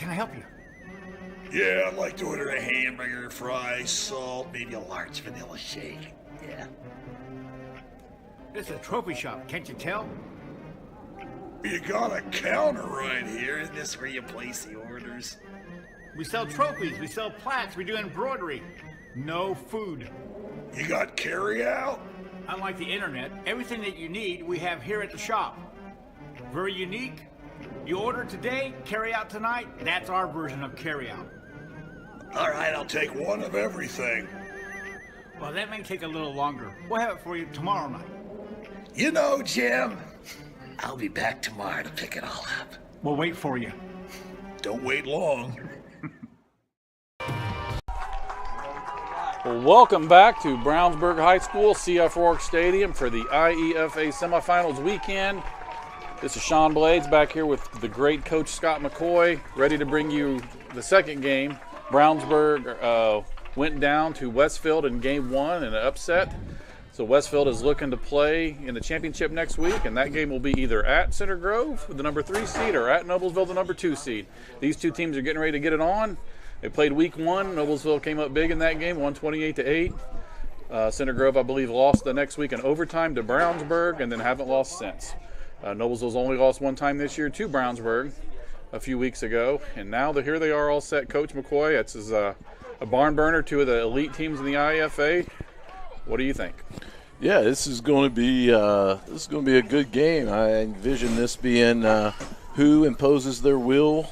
can I help you? Yeah, I'd like to order a hamburger, fries, salt, maybe a large vanilla shake. Yeah. This is a trophy shop, can't you tell? You got a counter right here. Isn't this where you place the orders? We sell trophies, we sell plaques, we do embroidery. No food. You got carry out? Unlike the internet, everything that you need we have here at the shop. Very unique. You order today, carry out tonight. That's our version of carry out. All right, I'll take one of everything. Well, that may take a little longer. We'll have it for you tomorrow night. You know, Jim, I'll be back tomorrow to pick it all up. We'll wait for you. Don't wait long. Well, welcome back to Brownsburg High School, CF Rourke Stadium for the IEFA semifinals weekend. This is Sean Blades back here with the great coach Scott McCoy, ready to bring you the second game. Brownsburg went down to Westfield in game one in an upset. So Westfield is looking to play in the championship next week, and that game will be either at Center Grove, the number 3 seed, or at Noblesville, the number 2 seed. These two teams are getting ready to get it on. They played week one. Noblesville came up big in that game, won 28-8. Center Grove, I believe, lost the next week in overtime to Brownsburg, and then haven't lost since. Noblesville's only lost one time this year to Brownsburg a few weeks ago, and now here they are all set. Coach McCoy, it's a barn burner, two of the elite teams in the IEFA. What do you think? Yeah, this is going to be a good game. I envision this being who imposes their will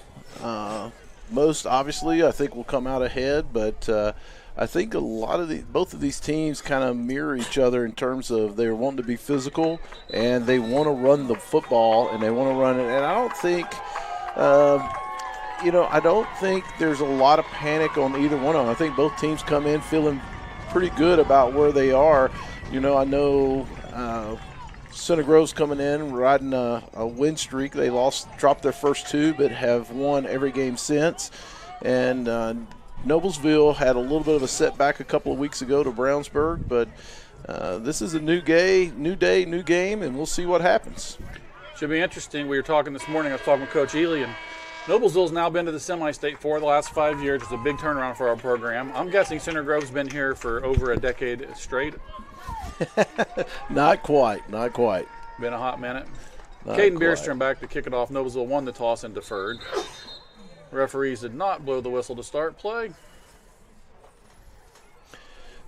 most. Obviously, I think will come out ahead, but I think both of these teams kind of mirror each other in terms of they're wanting to be physical and they want to run the football and they want to run it. And I don't think, I don't think there's a lot of panic on either one of them. I think both teams come in feeling pretty good about where they are. I know Center Grove's coming in riding a win streak. They dropped their first two, but have won every game since. And Noblesville had a little bit of a setback a couple of weeks ago to Brownsburg, but this is a new day, new game, and we'll see what happens. Should be interesting. We were talking this morning. I was talking with Coach Ely, and Noblesville's now been to the semi-state for the last 5 years. It's a big turnaround for our program. I'm guessing Center Grove's been here for over a decade straight. Not quite. Been a hot minute. Caden Bierstrom back to kick it off. Noblesville won the toss and deferred. Referees did not blow the whistle to start play.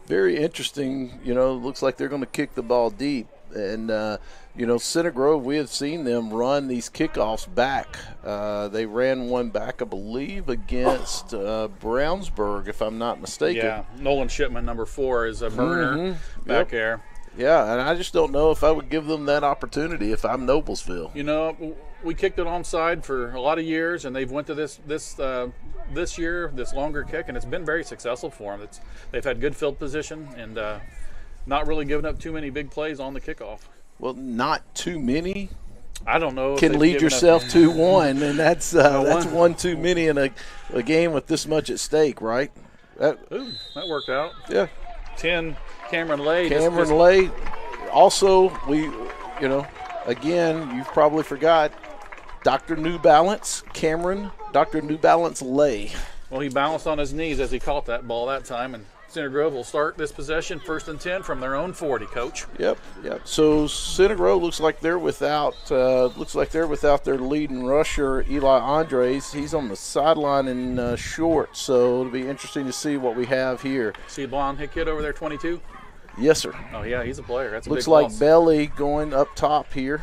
Very interesting. Looks like they're going to kick the ball deep. And, Center Grove, we have seen them run these kickoffs back. They ran one back, I believe, against Brownsburg, if I'm not mistaken. Yeah, Nolan Shipman, number 4, is a burner back there. Yeah, and I just don't know if I would give them that opportunity if I'm Noblesville. We kicked it onside for a lot of years, and they've went to this year, this longer kick, and it's been very successful for them. They've had good field position and not really giving up too many big plays on the kickoff. Well, not too many. I don't know. Can lead yourself to one, and that's one too many in a game with this much at stake, right? That worked out. Yeah. 10, Cameron Lay. Lay. Also, again, you've probably forgot Dr. New Balance, Dr. New Balance Lay. Well, he balanced on his knees as he caught that ball that time, and Center Grove will start this possession 1st and 10 from their own 40, Coach. Yep. So Center Grove looks like they're without their leading rusher, Eli Andres. He's on the sideline in short, so it'll be interesting to see what we have here. See blonde kid over there, 22? Yes, sir. Oh yeah, he's a player. That's a looks big like loss. Belly going up top here.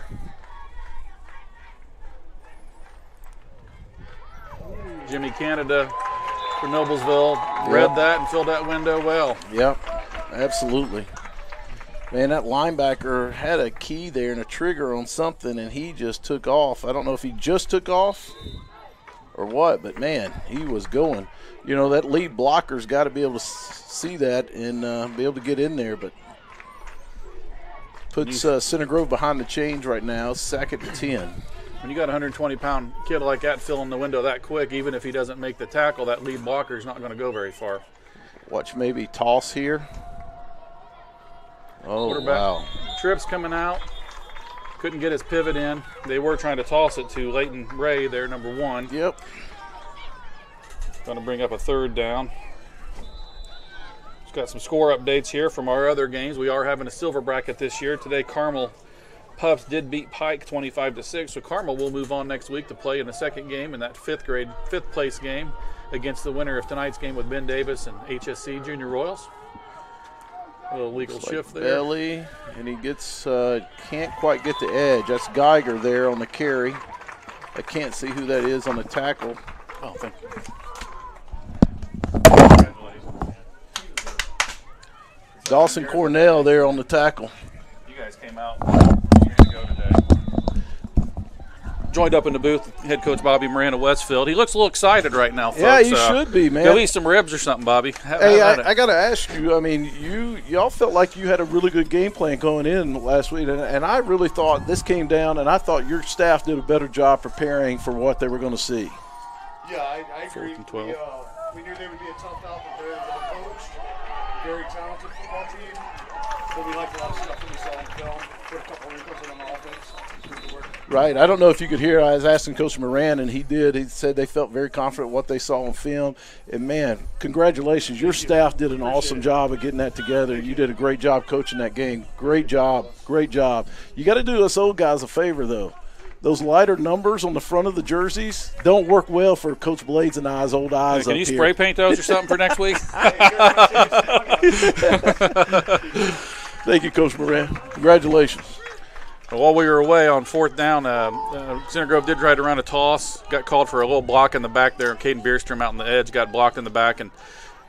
Jimmy Canada for Noblesville read that and filled that window well. Yep, absolutely. Man, that linebacker had a key there and a trigger on something, and he just took off. I don't know if he just took off or what, but, man, he was going. That lead blocker's got to be able to see that and be able to get in there, but puts Center Grove behind the chains right now, 2nd and 10. When you got a 120-pound kid like that filling the window that quick, even if he doesn't make the tackle, that lead blocker is not going to go very far. Watch maybe toss here. Oh, wow. Tripp's coming out. Couldn't get his pivot in. They were trying to toss it to Leighton Ray, their number 1. Yep. Going to bring up a third down. Just got some score updates here from our other games. We are having a silver bracket this year. Today, Carmel Pups did beat Pike 25-6, so Carmel will move on next week to play in the second game in that fifth place game against the winner of tonight's game with Ben Davis and HSC Junior Royals. A little legal shift there. Belly, and he gets can't quite get the edge. That's Geiger there on the carry. I can't see who that is on the tackle. Oh, thank you. Dawson Cornell there on the tackle. You guys came out years ago today. Joined up in the booth, head coach Bobby Moran of Westfield. He looks a little excited right now, folks. Yeah, he should be, man. Go eat some ribs or something, Bobby. Hey, I got to ask you, I mean, y'all felt like you had a really good game plan going in last week, and I really thought this came down, and I thought your staff did a better job preparing for what they were going to see. Yeah, I agree. 4th and 12. We knew they would be a tough out, but very well coached, very talented football team. But we liked a lot of stuff that we saw on film. Put a couple wrinkles in on the offense. Right. I don't know if you could hear. I was asking Coach Moran, and he did. He said they felt very confident what they saw on film. And, man, congratulations. Your staff did an awesome job of getting that together. You did a great job coaching that game. Great job. Great job. You got to do us old guys a favor, though. Those lighter numbers on the front of the jerseys don't work well for Coach Blades and I's old eyes. Can you spray paint those or something for next week? Thank you, Coach Moran. Congratulations. While we were away on 4th down, Center Grove did try to run a toss. Got called for a little block in the back there. Caden Bierstrom out on the edge got blocked in the back, and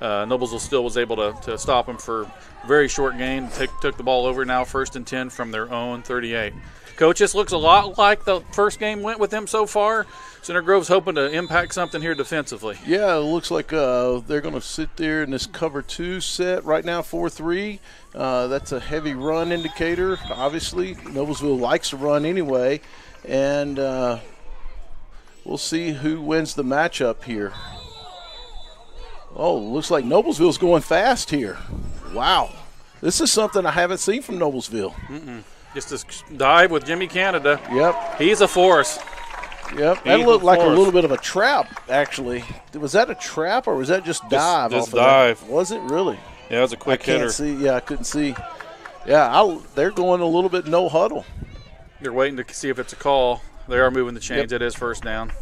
Noblesville still was able to stop him for a very short gain. Took the ball over now, 1st and 10 from their own 38. Coach, this looks a lot like the first game went with them so far. Center Grove's hoping to impact something here defensively. Yeah, it looks like they're going to sit there in this cover 2 set right now, 4-3. That's a heavy run indicator. Obviously, Noblesville likes to run anyway, and we'll see who wins the matchup here. Oh, looks like Noblesville's going fast here. Wow. This is something I haven't seen from Noblesville. Just this dive with Jimmy Canada. Yep. He's a force. Yep, that looked like a little bit of a trap, actually. Was that a trap or was that just dive? Just dive. That? Was it really? Yeah, it was a quick hitter. I couldn't see. Yeah, they're going a little bit no huddle. They're waiting to see if it's a call. They are moving the chains. Yep. It is 1st down.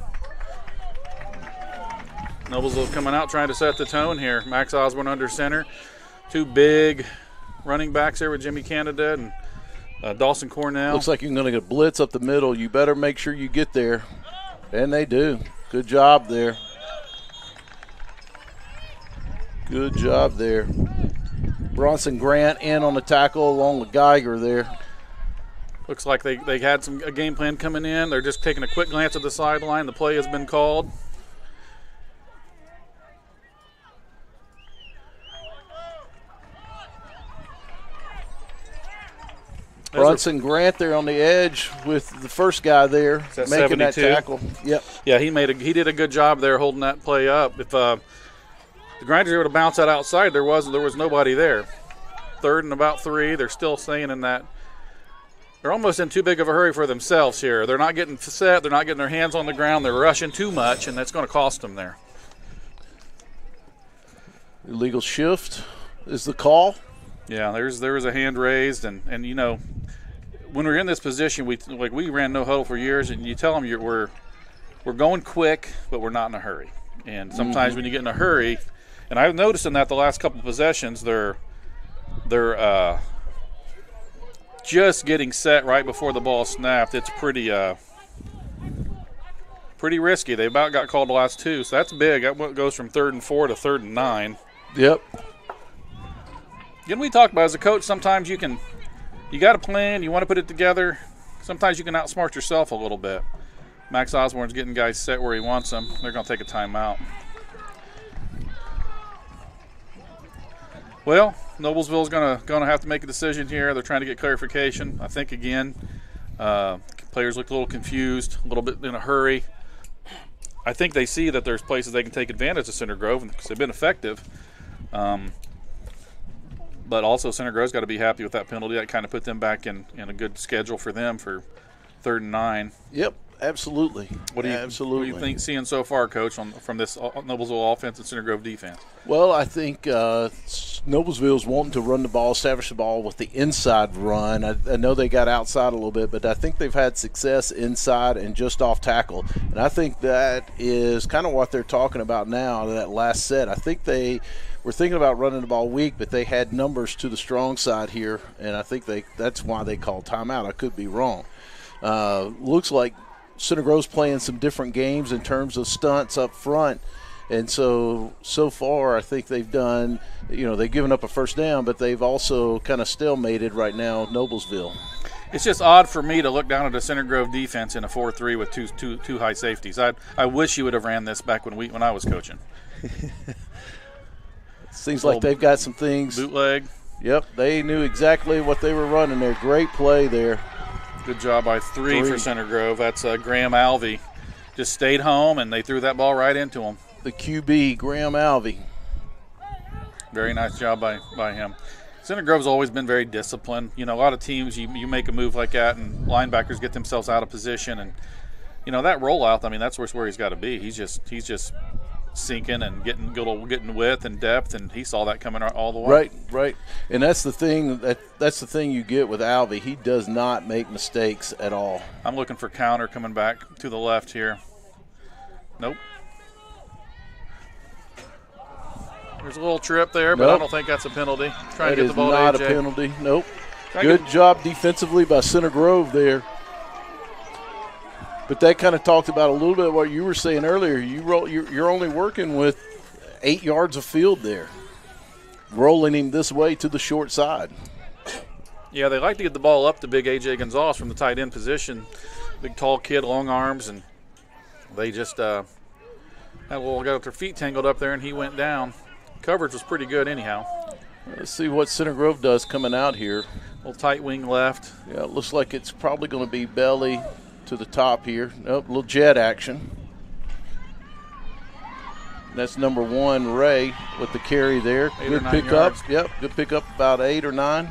Noblesville coming out trying to set the tone here. Max Osborne under center. 2 big running backs there with Jimmy Canada and Dawson Cornell. Looks like you're going to get a blitz up the middle. You better make sure you get there. And they do. Good job there. Good job there. Bronson Grant in on the tackle along with Geiger there. Looks like they had a game plan coming in. They're just taking a quick glance at the sideline. The play has been called. Bronson Grant there on the edge with the first guy there making 72? that tackle. Yep. Yeah, he did a good job there holding that play up. If the Grinders were to bounce that outside, there was nobody there. 3rd and about 3. They're still staying in that. They're almost in too big of a hurry for themselves here. They're not getting set. They're not getting their hands on the ground. They're rushing too much, and that's going to cost them there. Illegal shift is the call. Yeah, there was a hand raised, and you know, when we're in this position, we ran no huddle for years, and you tell them we're going quick, but we're not in a hurry. And sometimes when you get in a hurry, and I've noticed in that the last couple of possessions, they're just getting set right before the ball snapped. It's pretty risky. They about got called the last 2, so that's big. That goes from 3rd and 4 to 3rd and 9. Yep. Again, we talk about as a coach, sometimes you got a plan, you want to put it together. Sometimes you can outsmart yourself a little bit. Max Osborne's getting guys set where he wants them. They're going to take a timeout. Well, Noblesville's going to have to make a decision here. They're trying to get clarification. I think, again, players look a little confused, a little bit in a hurry. I think they see that there's places they can take advantage of Center Grove because they've been effective. But also Center Grove's got to be happy with that penalty. That kind of put them back in a good schedule for them for 3rd and 9. Yep. Absolutely. What do you think seeing so far, Coach, from this Noblesville offense and Center Grove defense? Well, I think Noblesville's wanting to run the ball, establish the ball with the inside run. I know they got outside a little bit, but I think they've had success inside and just off tackle. And I think that is kind of what they're talking about now, that last set. I think they were thinking about running the ball weak, but they had numbers to the strong side here, and I think that's why they called timeout. I could be wrong. Looks like Center Grove's playing some different games in terms of stunts up front. And so far, I think they've done, they've given up a first down, but they've also kind of stalemated right now Noblesville. It's just odd for me to look down at the Center Grove defense in a 4-3 with two high safeties. I wish you would have ran this back when I was coaching. Seems like they've got some things. Bootleg. Yep, they knew exactly what they were running there. Great play there. Good job by three for Center Grove. That's Graham Alvey. Just stayed home, and they threw that ball right into him. The QB, Graham Alvey. Very nice job by him. Center Grove's always been very disciplined. A lot of teams, you make a move like that, and linebackers get themselves out of position. And, that rollout, that's where he's got to be. He's just sinking and getting width and depth, and he saw that coming all the way. Right. And that's the thing that's the thing you get with Alvey. He does not make mistakes at all. I'm looking for counter coming back to the left here. Nope. There's a little trip there, but I don't think that's a penalty. Trying to get the ball to AJ. That is not a penalty. Nope. Good job defensively by Center Grove there. But that kind of talked about a little bit what you were saying earlier. You're only working with 8 yards of field there, rolling him this way to the short side. Yeah, they like to get the ball up to big A.J. Gonzalez from the tight end position. Big, tall kid, long arms, and they just got their feet tangled up there, and he went down. Coverage was pretty good anyhow. Let's see what Center Grove does coming out here. Little tight wing left. Yeah, it looks like it's probably going to be belly to the top here. Nope, little jet action. That's number 1, Ray, with the carry there. Good pickup. Yep, good pickup, about 8 or 9.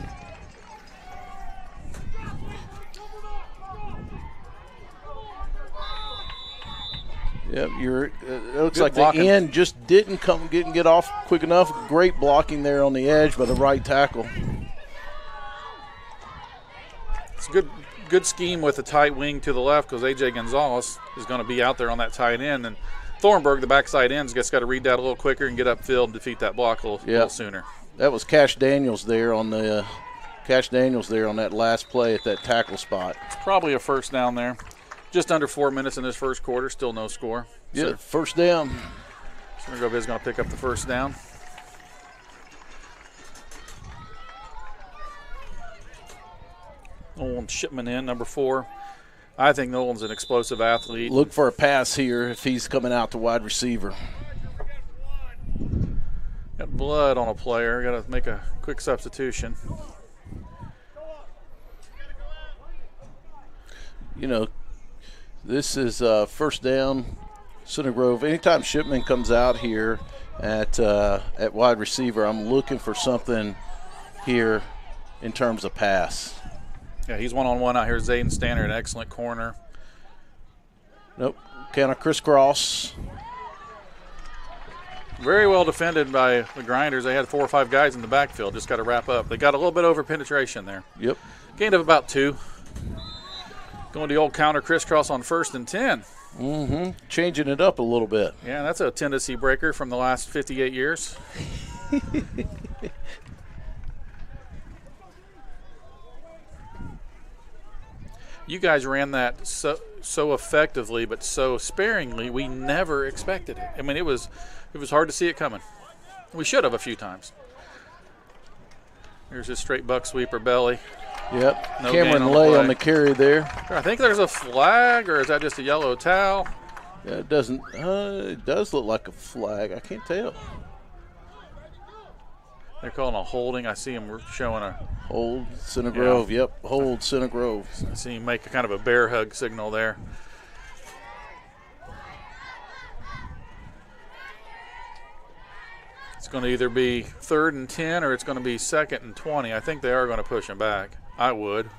Yep, it looks like the end just didn't get off quick enough. Great blocking there on the edge by the right tackle. It's a good scheme with the tight wing to the left because A.J. Gonzalez is going to be out there on that tight end. And Thornburg, the backside end, just got to read that a little quicker and get upfield and defeat that block a little sooner. That was Cash Daniels there on that last play at that tackle spot. It's probably a first down there. Just under 4 minutes in this first quarter, still no score. Yeah, first down. Center Grove is going to pick up the first down. Nolan Shipman in, number 4. I think Nolan's an explosive athlete. Look for a pass here if he's coming out to wide receiver. Got blood on a player. Got to make a quick substitution. This is first down, Center Grove. Anytime Shipman comes out here at wide receiver, I'm looking for something here in terms of pass. Yeah, he's one-on-one out here. Zayden Stanner, an excellent corner. Nope, kind of crisscross. Very well defended by the Grinders. They had 4 or 5 guys in the backfield. Just got to wrap up. They got a little bit over penetration there. Yep. Gained of about 2. Going to the old counter crisscross on 1st and 10. Mm-hmm. Changing it up a little bit. Yeah, that's a tendency breaker from the last 58 years. You guys ran that so effectively, but so sparingly. We never expected it. It was hard to see it coming. We should have a few times. Here's his straight buck sweeper belly. Yep. No Cameron Lay on the carry there. I think there's a flag, or is that just a yellow towel? Yeah, it doesn't. It does look like a flag. I can't tell. They're calling a holding. I see him showing a hold Center Grove. Yep, hold Center Grove. I see him make a kind of a bear hug signal there. It's going to either be 3rd and 10 or it's going to be 2nd and 20. I think they are going to push him back. I would.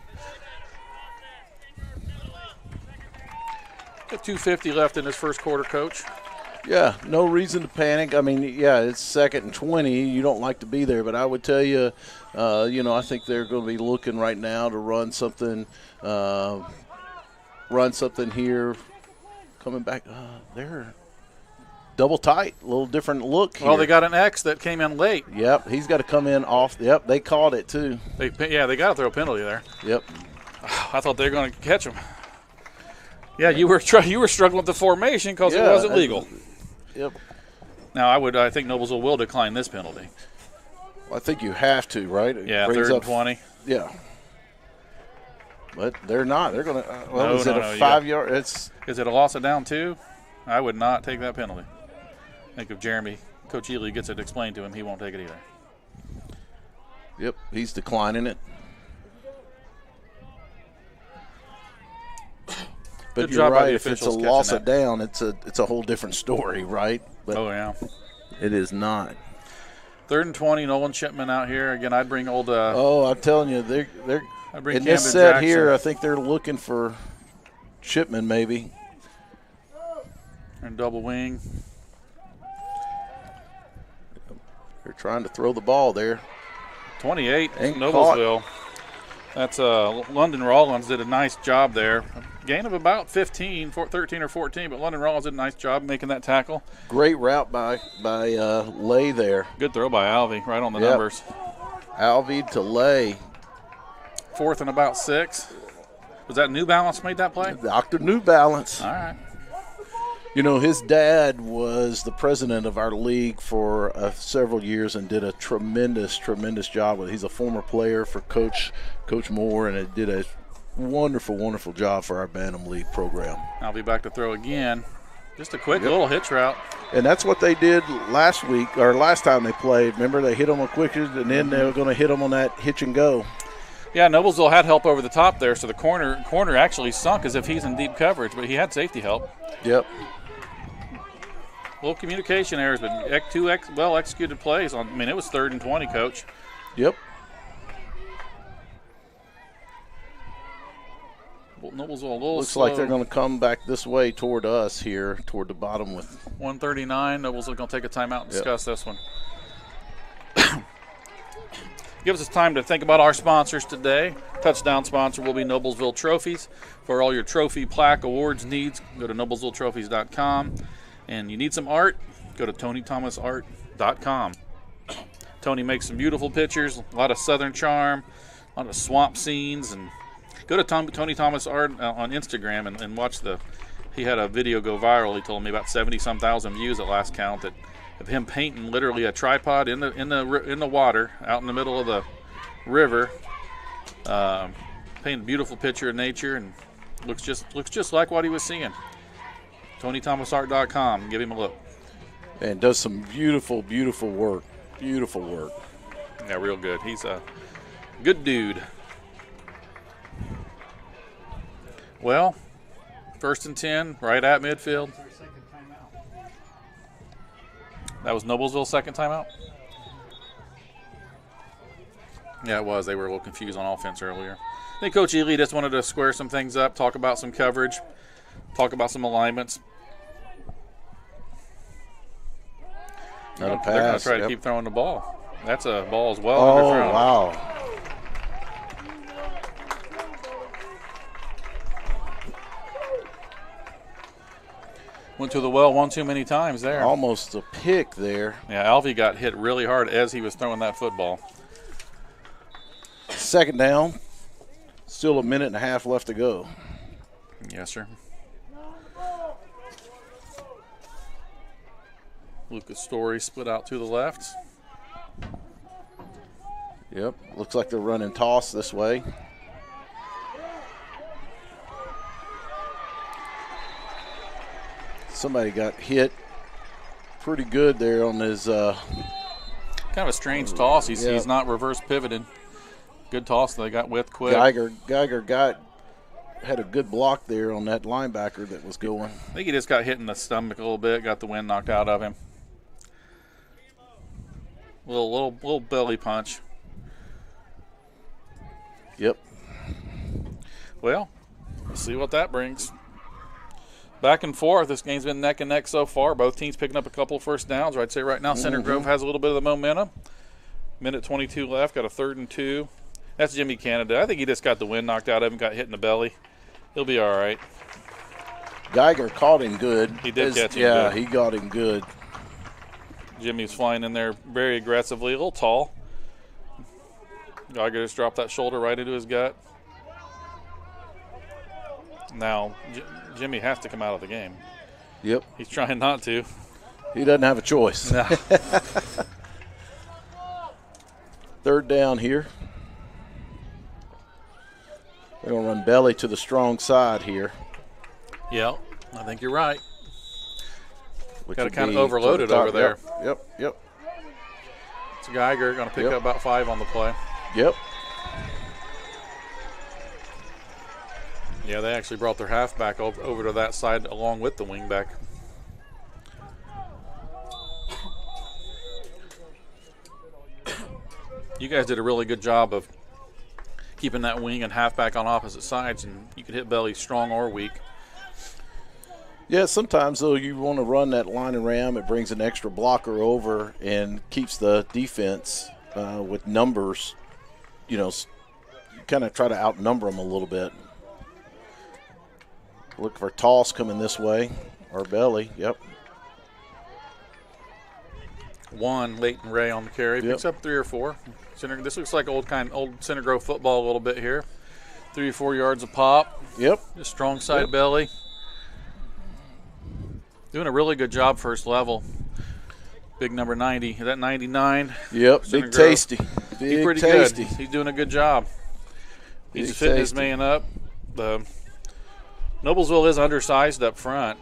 Got 2:50 left in this first quarter, Coach. Yeah, no reason to panic. I mean, yeah, it's 2nd and 20. You don't like to be there, but I would tell you, I think they're going to be looking right now to run something here. Coming back, they're double tight, a little different look here. Well, they got an X that came in late. Yep, he's got to come in off. Yep, they called it too. They got to throw a penalty there. Yep. I thought they were going to catch him. Yeah, you were struggling with the formation because it wasn't legal. Yep. Now I think Noblesville will decline this penalty. Well, I think you have to, right? Yeah, 3rd and 20. Yeah. But they're not. They're going to. Is it a 5-yard? Is it a loss of down 2? I would not take that penalty. I think if Coach Ely gets it explained to him, he won't take it either. Yep, he's declining it. But Good you're job by right. the If it's a officials loss catching of down, it's a whole different story, right? But oh yeah, it is not. 3rd and 20. Nolan Shipman out here again. I'd bring old. I'm telling you, they're in this set here. I think they're looking for Shipman maybe. And double wing. They're trying to throw the ball there. 28. Ain't Noblesville. That's London Rollins did a nice job there. Gain of about 13 or 14, but London Rollins did a nice job making that tackle. Great route by Lay there. Good throw by Alvey, right on the numbers. Alvey to Lay. 4th and about 6. Was that New Balance made that play? Dr. New Balance. All right. You know, his dad was the president of our league for several years and did a tremendous job with it. He's a former player for Coach Moore, and it did a wonderful job for our Bantam League program. I'll be back to throw again. Just a quick little hitch route. And that's what they did last time they played. Remember, they hit them on quick, and then they were going to hit them on that hitch and go. Yeah, Noblesville had help over the top there, so the corner actually sunk as if he's in deep coverage, but he had safety help. Yep. Little communication errors, but 2 well-executed plays. It was 3rd and 20, Coach. Yep. Well, Noblesville a little Looks slow. like they're going to come back this way toward us here, toward the bottom with 139. Noblesville going to take a timeout and discuss this one. Gives us time to think about our sponsors today. Touchdown sponsor will be Noblesville Trophies. For all your trophy, plaque, awards needs, go to noblesvilletrophies.com. And you need some art, go to TonyThomasArt.com. Tony makes some beautiful pictures, a lot of southern charm, a lot of swamp scenes. And go to Tony Thomas Art on Instagram and watch he had a video go viral. He told me about 70-some thousand views at last count of him painting literally a tripod in the water out in the middle of the river. Painted a beautiful picture of nature and looks just like what he was seeing. TonyThomasArt.com. Give him a look. And does some beautiful work. Beautiful work. Yeah, real good. He's a good dude. Well, 1st and 10, right at midfield. That was Noblesville's second timeout? Yeah, it was. They were a little confused on offense earlier. I think Coach Ely just wanted to square some things up, talk about some coverage, talk about some alignments. They're going to try to keep throwing the ball. That's a ball as well. Oh, wow. Went to the well one too many times there. Almost a pick there. Yeah, Alvey got hit really hard as he was throwing that football. 2nd down. Still a minute and a half left to go. Yes, sir. Lucas Story split out to the left. Yep, looks like they're running toss this way. Somebody got hit pretty good there on his kind of a strange toss. He's not reverse pivoted. Good toss. They got width quick. Geiger had a good block there on that linebacker that was going. I think he just got hit in the stomach a little bit, got the wind knocked out of him. Little belly punch. Yep. Well, let's see what that brings. back and forth. This game's been neck and neck so far. Both teams picking up a couple of first downs. I'd say right now Center Grove has a little bit of the momentum. Minute 22 left. Got a 3rd and 2. That's Jimmy Canada. I think he just got the wind knocked out of him, got hit in the belly. He'll be all right. Geiger caught him good. He did catch him good. He got him good. Jimmy's flying in there very aggressively, a little tall. Geiger just dropped that shoulder right into his gut. Now, Jimmy has to come out of the game. Yep. He's trying not to. He doesn't have a choice. No. 3rd down here. They're going to run belly to the strong side here. Yeah, I think you're right. Got to kind of be overload it over there. Yep. It's Geiger going to pick up about 5 on the play. Yep. Yeah, they actually brought their halfback over to that side along with the wingback. You guys did a really good job of keeping that wing and halfback on opposite sides, and you could hit belly strong or weak. Yeah, sometimes, though, you want to run that line and ram. It brings an extra blocker over and keeps the defense with numbers, you know, kind of try to outnumber them a little bit. Look for toss coming this way, or belly, yep. 1, Leighton Ray on the carry, picks up 3 or 4. This looks like old Center Grove football a little bit here. 3 or 4 yards of pop. Yep. Just strong side belly. Doing a really good job first level. Big number 90. Is that 99? Yep. Center Big Grove. tasty. He's pretty tasty. good. He's doing a good job. He's fitting his man up. The Noblesville is undersized up front.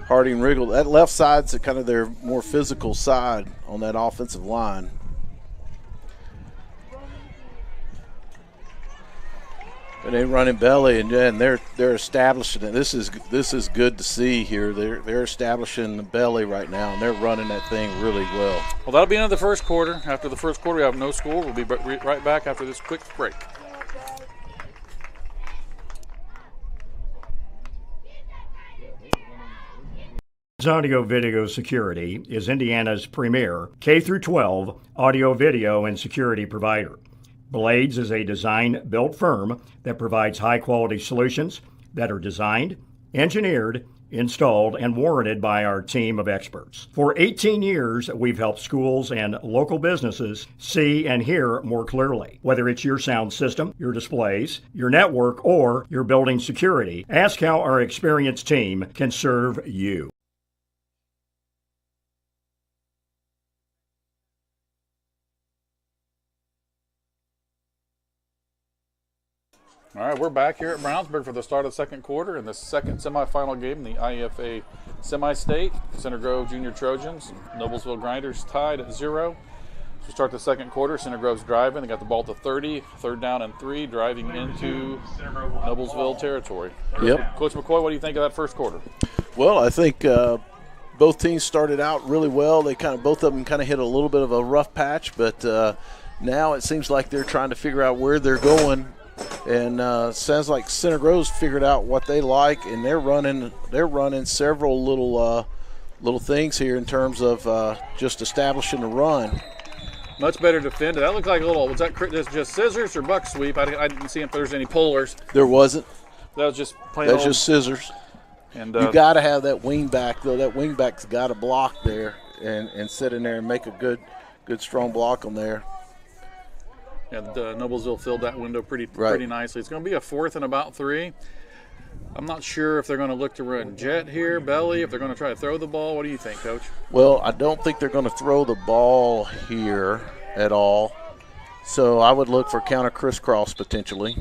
Harding wriggled. That left side's kind of their more physical side on that offensive line. And they running belly, and they're establishing it. This is good to see here. They're establishing the belly right now, and they're running that thing really well. Well, that'll be the end of the first quarter. After the first quarter, we have no score. We'll be right back after this quick break. Audio Video Security is Indiana's premier K-12 audio, video, and security provider. Blades is a design-built firm that provides high-quality solutions that are designed, engineered, installed, and warranted by our team of experts. For 18 years, we've helped schools and local businesses see and hear more clearly. Whether it's your sound system, your displays, your network, or your building security, ask how our experienced team can serve you. All right, we're back here at Brownsburg for the start of the second quarter in the second semifinal game in the IEFA semi-state. Center Grove Junior Trojans, Noblesville Grinders tied at 0. So start the second quarter, Center Grove's driving. They got the ball to 30, 3rd down and 3, driving into Noblesville territory. Yep. Coach McCoy, what do you think of that first quarter? Well, I think both teams started out really well. Both of them kind of hit a little bit of a rough patch, but now it seems like they're trying to figure out where they're going. And sounds like Center Grove's figured out what they like, and they're running several little things here in terms of just establishing the run. Much better defended. That looked like was that just scissors or buck sweep? I didn't see if there's any pullers. There wasn't. That was just plain That's just scissors. And you got to have that wing back, though. That wing back's got to block there and sit in there and make a good strong block on there. And Noblesville filled that window pretty nicely. It's going to be a 4th and about 3. I'm not sure if they're going to look to run jet here, belly, if they're going to try to throw the ball. What do you think, Coach? Well, I don't think they're going to throw the ball here at all. So I would look for counter crisscross potentially.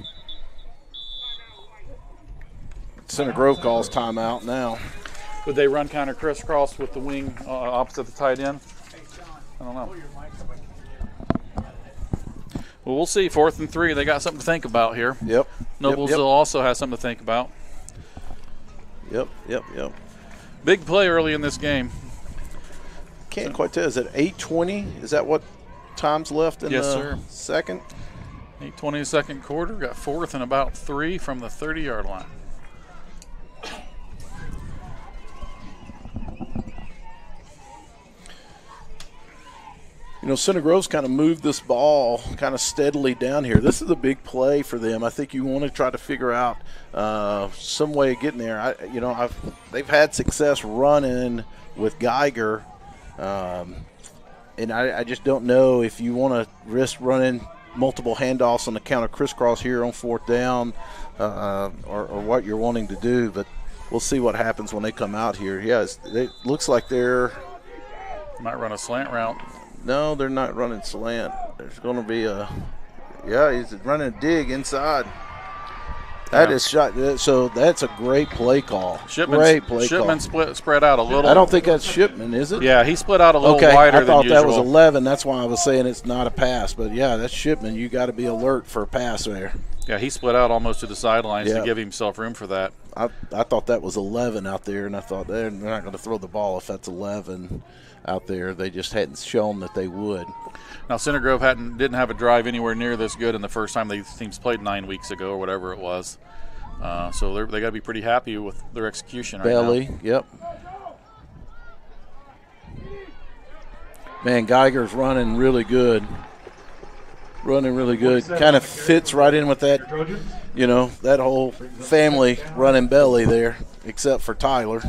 Center Grove calls timeout now. Would they run counter crisscross with the wing opposite the tight end? I don't know. Well, we'll see. 4th and 3. They got something to think about here. Yep. Noblesville also has something to think about. Yep. Big play early in this game. Can't quite tell. Is it 8:20? Is that what time's left in the second? 8:20 second quarter. Got 4th and about 3 from the 30-yard line. you know, Center Grove's kind of moved this ball kind of steadily down here. This is a big play for them. I think you want to try to figure out some way of getting there. They've had success running with Geiger, and I just don't know if you want to risk running multiple handoffs on the counter crisscross here on 4th down or what you're wanting to do, but we'll see what happens when they come out here. Yes, it looks like they're – might run a slant route. No, they're not running slant. There's going to be he's running a dig inside. That is shot. So that's a great play call. Shipman spread out a little. I don't think that's Shipman, is it? Yeah, he split out a little wider than usual. I thought that was 11. That's why I was saying it's not a pass. But, yeah, that's Shipman. You got to be alert for a pass there. Yeah, he split out almost to the sidelines to give himself room for that. I thought that was 11 out there, and I thought they're not going to throw the ball if that's 11 out there. They just hadn't shown that they would. Now, Center Grove didn't have a drive anywhere near this good in the first time these teams played 9 weeks ago or whatever it was. So they got to be pretty happy with their execution right now. Yep. Man, Geiger's running really good. Kind of fits right in with that, you know, that whole family running belly there, except for Tyler.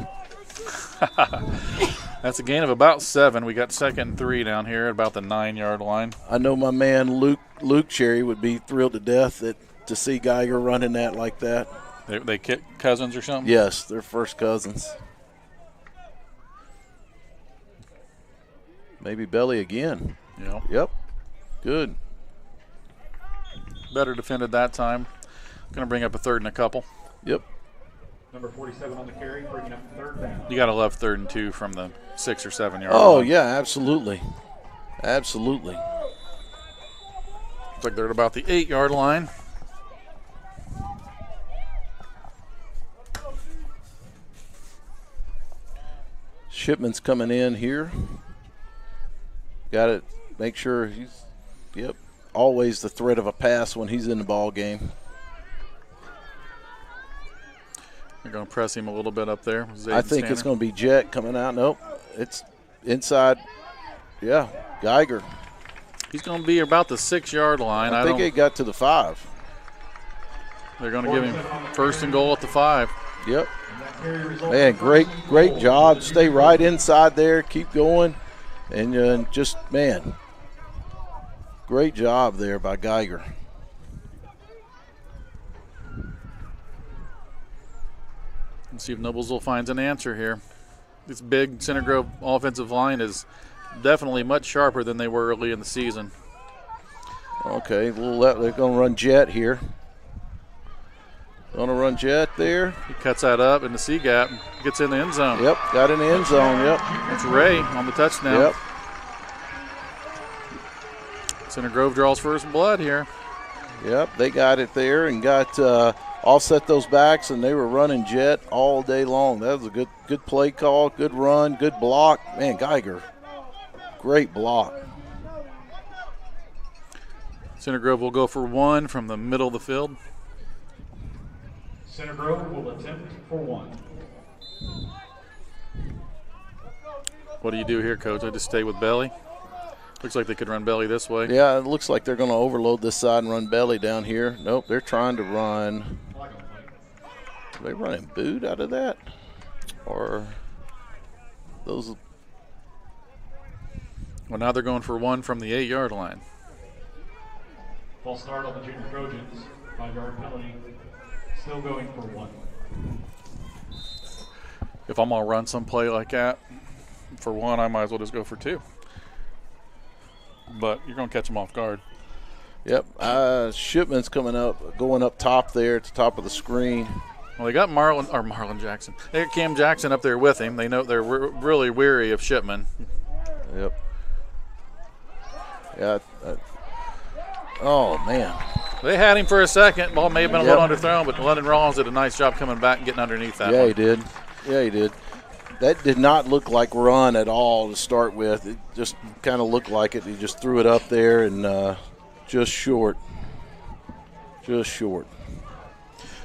That's a gain of about 7. We got 2nd and 3 down here at about the 9-yard line. I know my man Luke Cherry would be thrilled to death to see Geiger running that like that. They cousins or something? Yes, they're first cousins. Maybe belly again. Yep. Good. Better defended that time. Going to bring up a 3rd and a couple. Yep. Number 47 on the carry, bringing up 3rd down. You got to love 3rd and 2 from the 6 or 7 yard line. line. Yeah, absolutely. Looks like they're at about the 8-yard line. Shipman's coming in here. Got to make sure he's always the threat of a pass when he's in the ball game. They're going to press him a little bit up there. I think it's going to be Jet coming out. Nope, it's inside. Yeah, Geiger. He's going to be about the 6-yard line. I think he got to the 5. They're going to give him 1st and goal at the 5. Yep. Man, great job. Stay right inside there. Keep going. And great job there by Geiger. Let's see if Noblesville finds an answer here. This big Center Grove offensive line is definitely much sharper than they were early in the season. Okay, they're going to run jet here. Going to run jet there. He cuts that up in the C gap, gets in the end zone. Yep, got in the end zone, yep. That's Ray on the touchdown. Yep. Center Grove draws first blood here. Yep, they got it there and got offset those backs, and they were running jet all day long. That was a good play call, good run, good block. Man, Geiger, great block. Center Grove will go for 1 from the middle of the field. Center Grove will attempt for 1. What do you do here, Coach? I just stay with belly? Looks like they could run belly this way. Yeah, it looks like they're going to overload this side and run belly down here. Nope, they're trying to run. Are they running boot out of that? Or those? Well, now they're going for 1 from the 8-yard line. False start on the junior Trojans. 5-yard penalty. Still going for 1. If I'm going to run some play like that for 1, I might as well just go for 2. But you're going to catch them off guard. Yep. Shipman's going up top there at the top of the screen. Well, they got Marlon Jackson. They got Cam Jackson up there with him. They know they're really weary of Shipman. Yep. Yeah. Oh, man. They had him for a second. Ball may have been a little underthrown, but London Rollins did a nice job coming back and getting underneath that one. Yeah, he did. That did not look like run at all to start with. It just kind of looked like it. He just threw it up there and just short.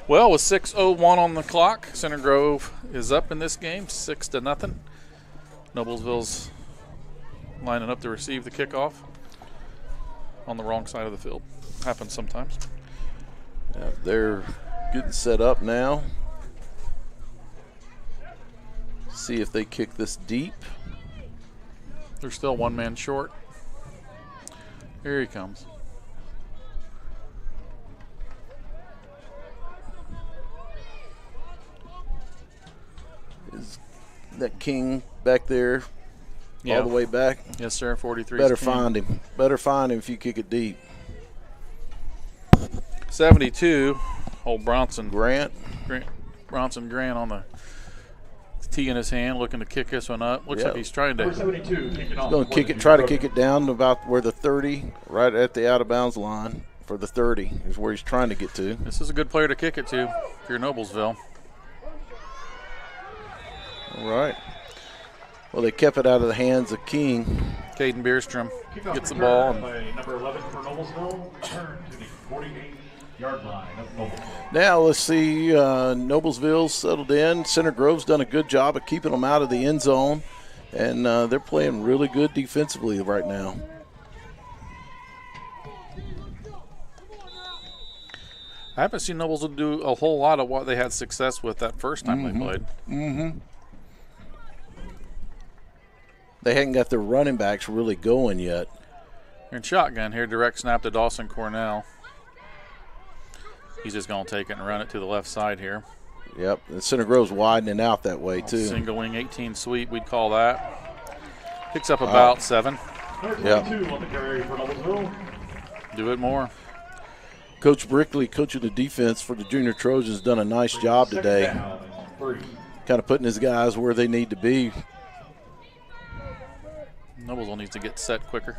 Well, with 6:01 on the clock, Center Grove is up in this game, 6-0. Noblesville's lining up to receive the kickoff on the wrong side of the field. Happens sometimes. Yeah, they're getting set up now. See if they kick this deep. They're still one man short. Here he comes. Is that King back there Yeah. all the way back? Yes, sir. 43. Better find him. Better find him if you kick it deep. 72. Old Bronson Grant. Bronson Grant on the tee in his hand, looking to kick this one up. Looks Yeah. like he's trying to. 72, kick it off. Going to kick it, try to kick it down to about where the 30, right at the out of bounds line for the 30 is where he's trying to get to. This is a good player to kick it to if you're Noblesville. All right. Well, they kept it out of the hands of King. Caden Bierstrom Kickoff gets the return ball. And by number 11 for Noblesville. Return to the 48-yard line of Noblesville. Now let's see, Noblesville's settled in. Center Grove's done a good job of keeping them out of the end zone, and they're playing really good defensively right now. I haven't seen Noblesville do a whole lot of what they had success with that first time they played. They hadn't got their running backs really going yet. And shotgun here, direct snap to Dawson Cornell. He's just going to take it and run it to the left side here. Yep, and Center Grove's widening out that way too. Single wing 18 sweep, we'd call that. Picks up about 7. Yep. 22 on the carry for Noblesville. Do it more. Coach Brickley, coaching the defense for the Junior Trojans, done a nice job today. Second down, 3. Kind of putting his guys where they need to be. Noblesville needs to get set quicker.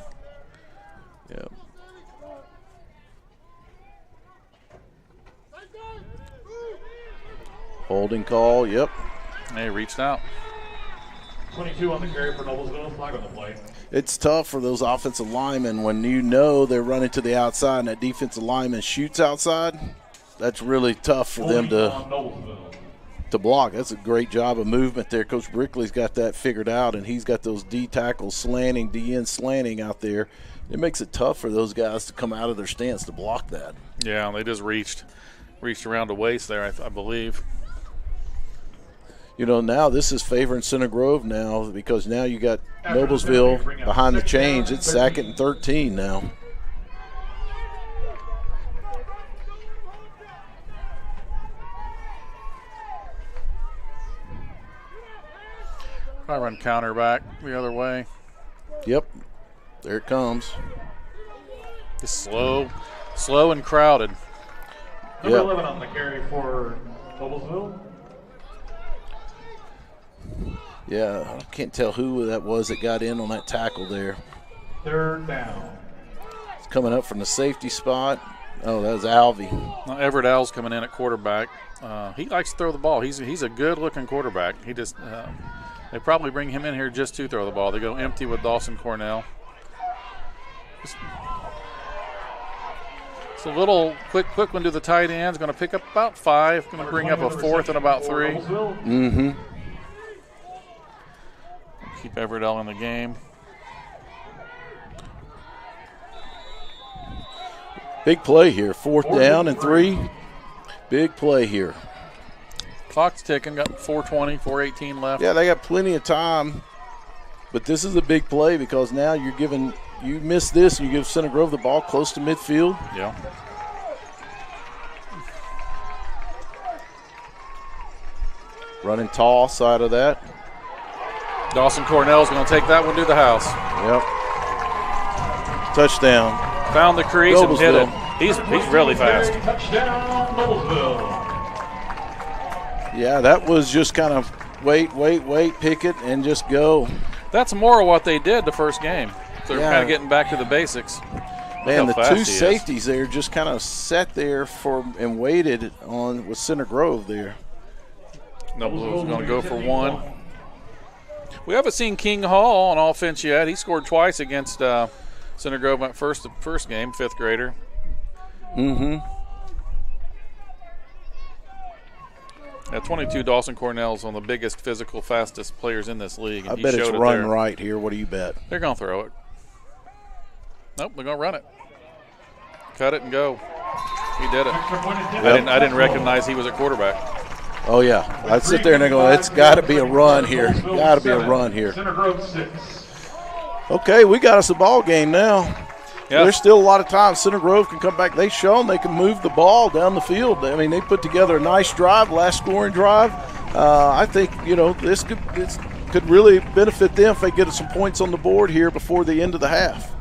Yep. Holding call, yep. They reached out. 22 on the carry for Noblesville. Flag on the play. It's tough for those offensive linemen when you know they're running to the outside and that defensive lineman shoots outside. That's really tough for them Holding on Noblesville. to block. That's a great job of movement there. Coach Brickley's got that figured out, and he's got those D tackles slanting, DN slanting out there. It makes it tough for those guys to come out of their stance to block that. Yeah, they just reached around the waist there, I believe. You know, now this is favoring Center Grove now because now you got Noblesville behind the chains. It's 2nd and 13 now. I run counter back the other way. Yep, there it comes. Just slow and crowded. Number Yep. 11 on the carry for Noblesville. Yeah, I can't tell who that was that got in on that tackle there. 3rd down. It's coming up from the safety spot. Oh, that was Alvey. Now Everett Al's coming in at quarterback. He likes to throw the ball. He's a good-looking quarterback. He just they probably bring him in here just to throw the ball. They go empty with Dawson Cornell. It's a little quick one to the tight ends. Going to pick up about 5. Going to bring up a 4th and about 3. Mm-hmm. Keep Everett Al in the game. Big play here. 4th down and 3. Big play here. Clock's ticking. Got 4:20, 4:18 left. Yeah, they got plenty of time. But this is a big play because now you're giving – you miss this and you give Center Grove the ball close to midfield. Yeah. Running tall side of that. Dawson Cornell's going to take that one to the house. Yep. Touchdown. Found the crease and hit it. Noblesville. He's really fast. Touchdown, Noblesville. Yeah, that was just kind of wait, pick it, and just go. That's more of what they did the first game. So they're Yeah. kind of getting back to the basics. Man, the Look how two fast he is. safeties there just kind of sat there and waited on with Center Grove there. Noblesville's going to go for 1. We haven't seen King Hall on offense yet. He scored twice against Center Grove at first game, 5th grader. Mm-hmm. At 22, Dawson Cornell's one of the biggest, physical, fastest players in this league. I bet it's run right here. What do you bet? They're going to throw it. Nope, they're going to run it. Cut it and go. He did it. I didn't recognize he was a quarterback. Oh, yeah. I'd sit there and I go, it's got to be a run here. Got to be a run here. Okay, we got us a ball game now. Yeah. There's still a lot of time. Center Grove can come back. They've shown they can move the ball down the field. I mean, they put together a nice drive, last scoring drive. I think, this could really benefit them if they get some points on the board here before the end of the half.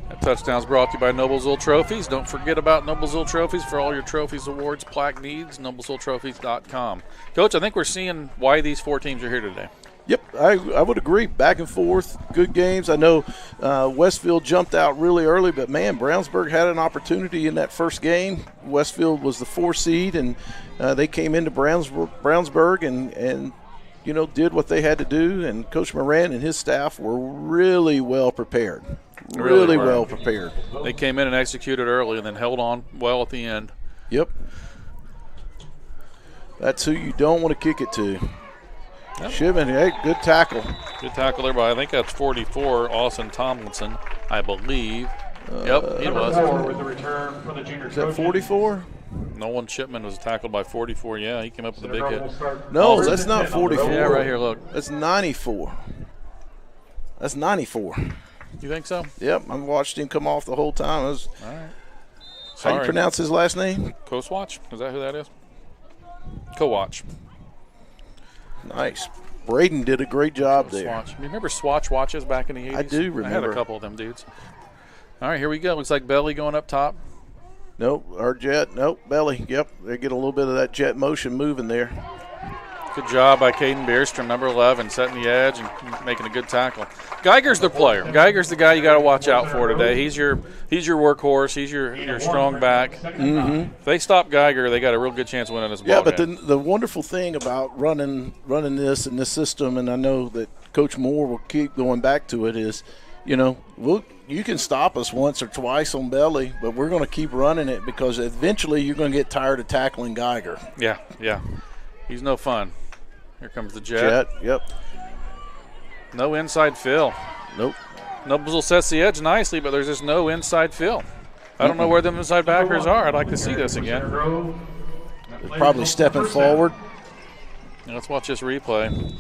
That touchdown's brought to you by Noblesville Trophies. Don't forget about Noblesville Trophies for all your trophies, awards, plaque needs, noblesvilletrophies.com. Coach, I think we're seeing why these 4 teams are here today. Yep, I would agree. Back and forth, good games. I know Westfield jumped out really early, but, man, Brownsburg had an opportunity in that first game. Westfield was the 4 seed, and they came into Brownsburg and did what they had to do. And Coach Moran and his staff were really well prepared. Really well prepared. They came in and executed early and then held on well at the end. Yep. That's who you don't want to kick it to. Yep. Shipman, hey, good tackle. Good tackle there by, I think that's 44, Austin Tomlinson, I believe. Yep, he was. With the return for the junior is that 44? Nolan Shipman was tackled by 44. Yeah, he came up with a big hit. No, that's not 44. Yeah, right here, look. That's 94. That's 94. You think so? Yep, I watched him come off the whole time. All right. How do you pronounce his last name? Koswatch? Is that who that is? Kowatch. Nice. Braden did a great job there. Swatch. You remember Swatch watches back in the 80s? I do remember. I had a couple of them dudes. All right, here we go. Looks like Belly going up top. Nope, our jet. Nope, Belly. Yep, they get a little bit of that jet motion moving there. Good job by Caden Bierstrom, number 11, setting the edge and making a good tackle. Geiger's the player. Geiger's the guy you got to watch out for today. He's your workhorse. He's your strong back. Mm-hmm. If they stop Geiger, they got a real good chance of winning this ball game. Yeah, but the wonderful thing about running this in this system, and I know that Coach Moore will keep going back to it, is, you can stop us once or twice on Belly, but we're going to keep running it because eventually you're going to get tired of tackling Geiger. Yeah. He's no fun. Here comes the jet. Yep. No inside fill. Nope. Noblesville sets the edge nicely, but there's just no inside fill. I don't know where them inside backers are. I'd like to see this again. They're probably stepping forward. Now let's watch this replay.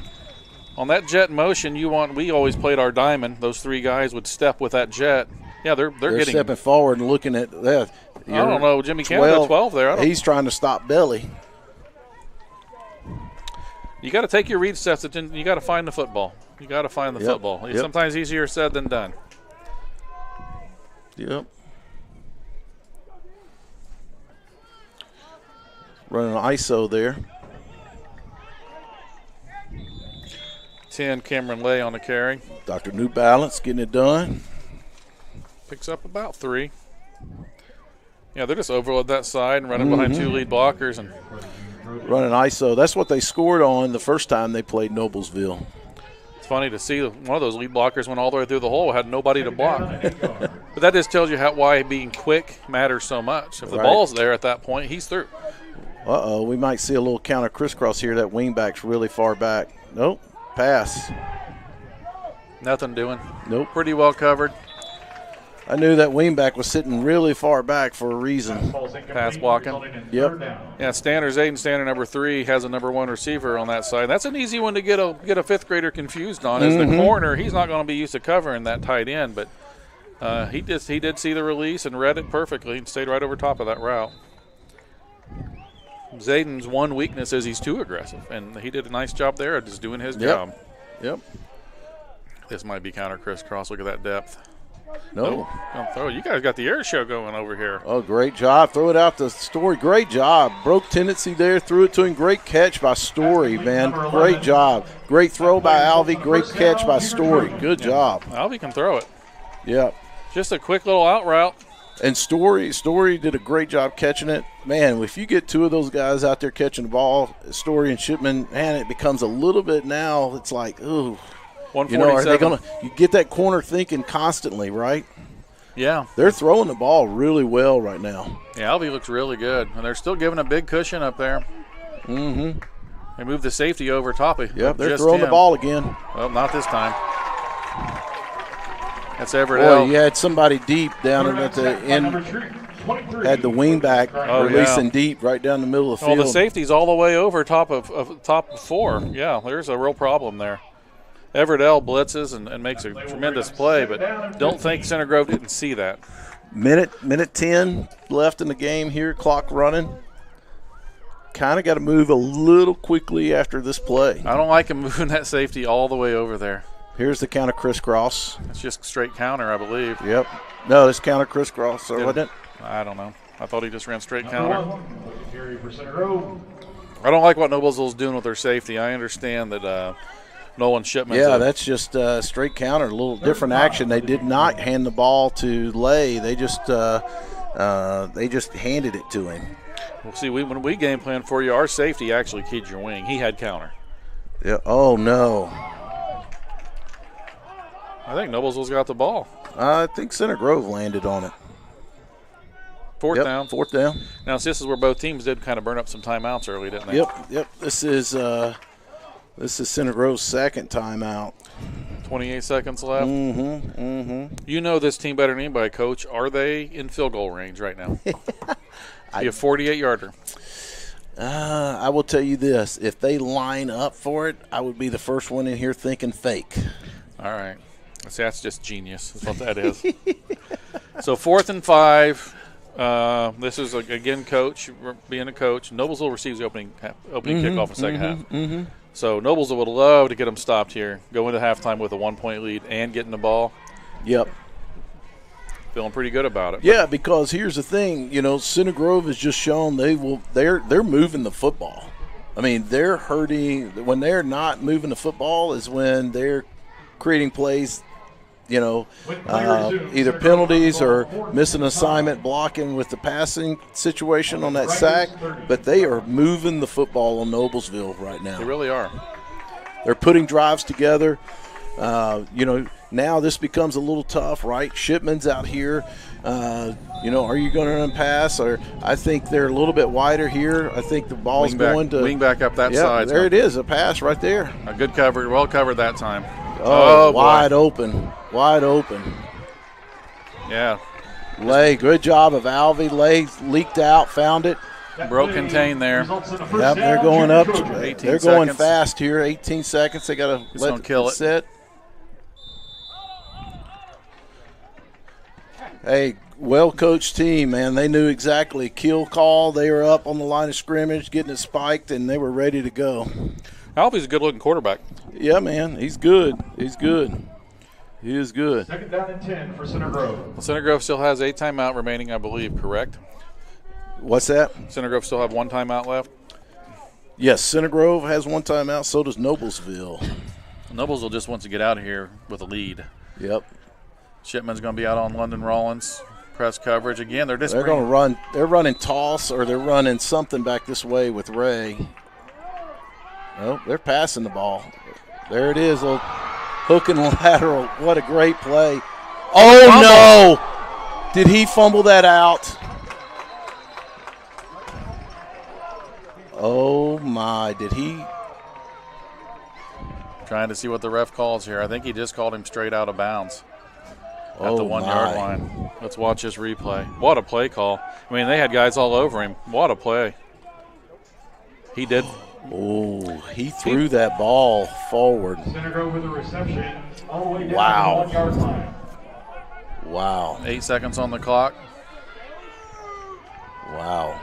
On that jet motion, we always played our diamond. Those 3 guys would step with that jet. Yeah, they're getting stepping forward and looking at that. I don't know. Jimmy Canada 12 there. He's trying to stop Belly. You got to take your read steps. You got to find the football. You got to find the football. It's sometimes easier said than done. Yep. Running an ISO there. 10, Cameron Lay on the carry. Dr. New Balance getting it done. Picks up about 3. Yeah, they're just overload that side and running behind 2 lead blockers and running ISO. That's what they scored on the first time they played Noblesville. It's funny to see one of those lead blockers went all the way through the hole, had nobody to block. But that just tells you why being quick matters so much. If the ball's there at that point, he's through. Uh-oh, we might see a little counter crisscross here. That wingback's really far back. Nope, pass. Nothing doing. Nope. Pretty well covered. I knew that wingback was sitting really far back for a reason. Pass blocking. Yep. Yeah, Standard Zayden, Standard number 3, has a number 1 receiver on that side. That's an easy one to get a 5th grader confused on. As the corner, he's not going to be used to covering that tight end, but he did see the release and read it perfectly and stayed right over top of that route. Zayden's one weakness is he's too aggressive, and he did a nice job there of just doing his job. Yep. This might be counter crisscross. Look at that depth. No. Don't throw. You guys got the air show going over here. Oh, great job. Throw it out to Story. Great job. Broke tendency there. Threw it to him. Great catch by Story, man. Great job. Great throw by Alvey. Great catch by Story. Good job. Alvey can throw it. Yep. Just a quick little out route. And Story did a great job catching it. Man, if you get 2 of those guys out there catching the ball, Story and Shipman, man, it becomes a little bit now. It's like, ooh. 147. Are they gonna? You get that corner thinking constantly, right? Yeah. They're throwing the ball really well right now. Yeah, Alvey looks really good, and they're still giving a big cushion up there. Mm-hmm. They moved the safety over top of Yep, they're just throwing the him. ball again. Well, not this time. That's Everett Boy, L. you had somebody deep down at the end. Had the wing back releasing deep right down the middle of the field. Well, the safety's all the way over top of 4. Yeah, there's a real problem there. Everett L. blitzes and makes a tremendous play, but don't think Center Grove didn't see that. Minute 10 left in the game here, clock running. Kind of got to move a little quickly after this play. I don't like him moving that safety all the way over there. Here's the counter crisscross. It's just straight counter, I believe. Yep. No, this counter crisscross, or wasn't it? I don't know. I thought he just ran straight counter. I don't like what Noblesville's doing with their safety. I understand that Nolan Shipman's that's just straight counter, a little different action. They did not hand the ball to Lay. They just handed it to him. Well, see, when we game plan for you, our safety actually keyed your wing. He had counter. Yeah. Oh no. I think Noblesville's got the ball. I think Center Grove landed on it. Fourth down. Fourth down. Now, this is where both teams did kind of burn up some timeouts early, didn't they? Yep. This is Center Grove's second timeout. 28 seconds left. Mm-hmm. You know this team better than anybody, Coach. Are they in field goal range right now? You have 48-yarder. I will tell you this. If they line up for it, I would be the first one in here thinking fake. All right. See, that's just genius. That's what that is. So 4th and 5. This is, again, Coach, being a coach. Noblesville receives the opening kickoff in the second half. Mm-hmm. So Noblesville would love to get them stopped here, go into halftime with a 1-point lead and getting the ball. Yep. Feeling pretty good about it. Yeah, because here's the thing. Center Grove has just shown they're moving the football. I mean, they're hurting. When they're not moving the football is when they're creating plays, either penalties or missing assignment, blocking with the passing situation on that sack. But they are moving the football on Noblesville right now. They really are. They're putting drives together. Now this becomes a little tough, right? Shipman's out here. Are you going to run pass? Or I think they're a little bit wider here. I think the ball's going to wing back up that side. There it is, a pass right there. A good cover, well covered that time. Oh wide open. Yeah. Lay, good job of Alvey. Lay leaked out, found it. Broke contain there. Yep, they're going up. They're going fast here. 18 seconds. They got to let it sit. Hey, well-coached team, man. They knew exactly. Kill call. They were up on the line of scrimmage, getting it spiked, and they were ready to go. Alvey's a good-looking quarterback. Yeah, man. He's good. He is good. 2nd down and 10 for Center Grove. Well, Center Grove still has a timeout remaining, I believe, correct? What's that? Center Grove still have 1 timeout left? Yes, Center Grove has 1 timeout. So does Noblesville. Noblesville just wants to get out of here with a lead. Yep. Shipman's going to be out on London Rollins. Press coverage. Again, they're going to run. They're running toss or they're running something back this way with Ray. Oh, they're passing the ball. There it is. Hook and lateral. What a great play. Oh, no. Did he fumble that out? Oh, my. Did he? Trying to see what the ref calls here. I think he just called him straight out of bounds at the 1-yard line. Let's watch this replay. What a play call. I mean, they had guys all over him. What a play. He did. Oh, he threw that ball forward. Center Grove with a reception all the way down Wow. to the 1-yard line. Wow. 8 seconds on the clock. Wow.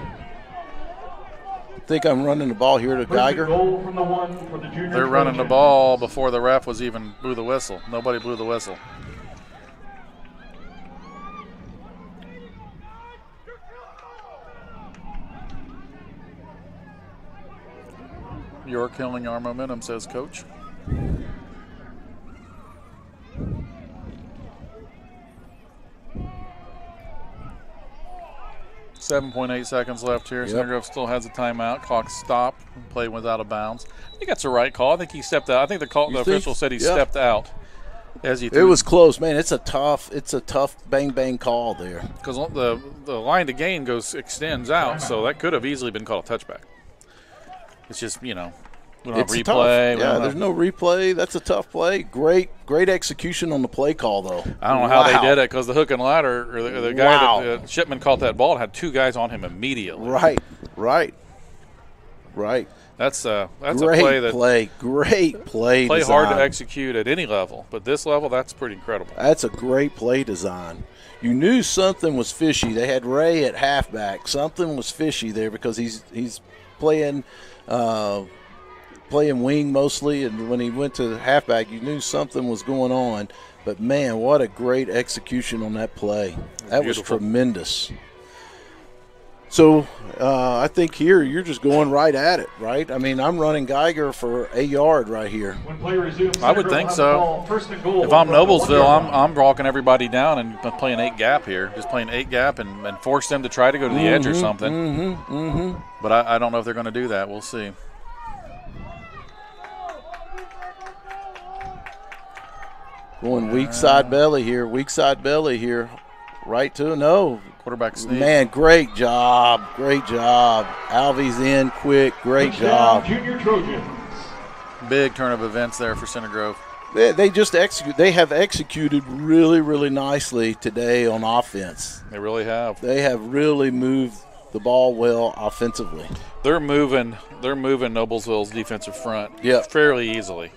Think I'm running the ball here to Geiger? Goal from the 1 for the junior. They're running the ball before the ref was even blew the whistle. Nobody blew the whistle. You're killing our momentum, says Coach. .8 seconds left here. Center Grove still has a timeout. Clock stopped. Play was out of bounds. I think that's the right call. I think he stepped out. I think the official said he stepped out as he threw. It was close, man. It's a tough bang call there. Because the line to gain extends out, so that could have easily been called a touchback. It's just, We don't have It's replay. tough. Yeah, there's no replay. That's a tough play. Great execution on the play call, though. I don't know how they did it because the hook and ladder, or the guy that Shipman caught that ball, had 2 guys on him immediately. Right. That's a Great play that Great play play design. hard to execute at any level, but this level, that's pretty incredible. That's a great play design. You knew something was fishy. They had Ray at halfback. Something was fishy there because he's playing wing mostly, and when he went to halfback, you knew something was going on. But man, what a great execution on that play. That was tremendous. So I think here you're just going right at it, right? I mean, I'm running Geiger for a yard right here. I would think so. If I'm Noblesville, I'm walking everybody down and playing 8 gap here, just playing 8 gap and force them to try to go to the edge or something. But I don't know if they're going to do that. We'll see. Going weak side belly here, right to no. Quarterback sneak. Man, great job. Alvy's in quick, great job. Junior Trojans. Big turn of events there for Center Grove. They just execute. They have executed really, really nicely today on offense. They really have. They have really moved the ball well offensively. They're moving Noblesville's defensive front fairly easily.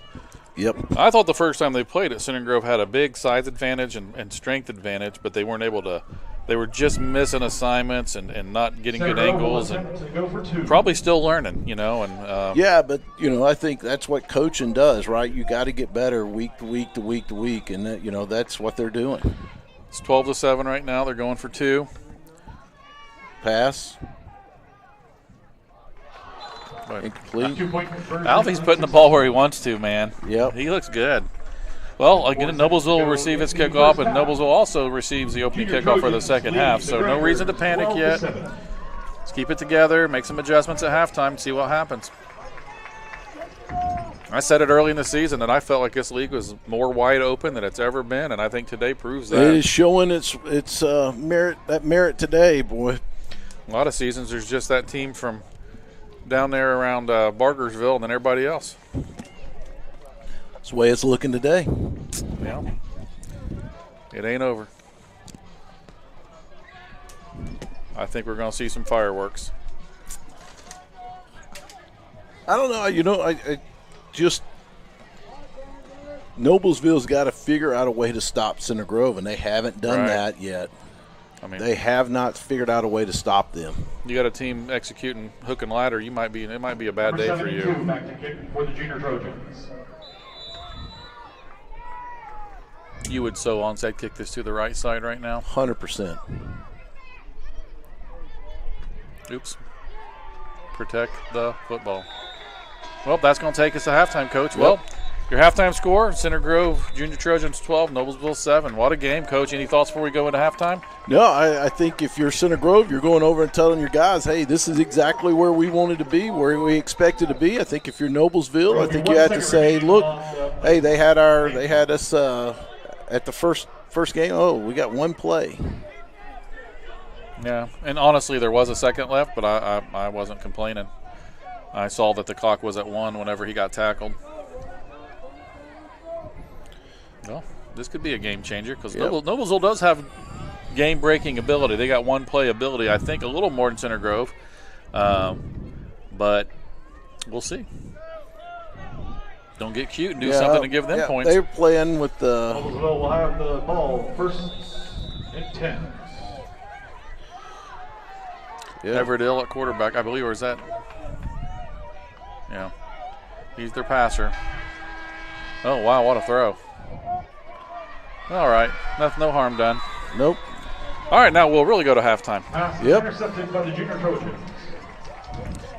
Yep. I thought the first time they played it, Center Grove had a big size advantage and strength advantage, but they weren't able to. They were just missing assignments and not getting good angles, and probably still learning, And yeah, but I think that's what coaching does, right? You got to get better week to week to week to week, and that's what they're doing. It's 12-7 right now. They're going for 2. Pass. Incomplete. Alfie's putting the ball where he wants to, man. Yep. He looks good. Well, again, Noblesville will receive its kickoff, and Noblesville also receives the opening kickoff for the second half, so no reason to panic yet. Let's keep it together, make some adjustments at halftime, see what happens. I said it early in the season that I felt like this league was more wide open than it's ever been, and I think today proves that. It is showing its merit today, boy. A lot of seasons, there's just that team from down there around Bargersville and then everybody else. That's the way it's looking today. Yeah. It ain't over. I think we're going to see some fireworks. I don't know. I just Noblesville's got to figure out a way to stop Center Grove, and they haven't done that yet. I mean, they have not figured out a way to stop them. You got a team executing hook and ladder. It might be a bad day for you. Back to kick for the Junior Trojans. You would so onside kick this to the right side right now. 100%. Oops. Protect the football. Well, that's going to take us to halftime, Coach. Yep. Well, your halftime score, Center Grove Junior Trojans 12, Noblesville 7. What a game, Coach. Any thoughts before we go into halftime? No, I think if you're Center Grove, you're going over and telling your guys, hey, this is exactly where we wanted to be, where we expected to be. I think if you're Noblesville, I think you have to say, look, hey, they had us at the first game. Oh, we got one play. Yeah, and honestly, there was a second left, but I wasn't complaining. I saw that the clock was at 1 whenever he got tackled. Well, this could be a game changer because Noblesville does have game-breaking ability. They got one play ability, I think, a little more than Center Grove. But we'll see. Don't get cute and do something to give them points. They're playing with the. Noblesville will have the ball first and 10. Yeah. Everett Ill at quarterback, I believe, or is that? Yeah. He's their passer. Oh, wow, what a throw. All right, no harm done. Nope. All right, now we'll really go to halftime. Intercepted by the Junior Trojans.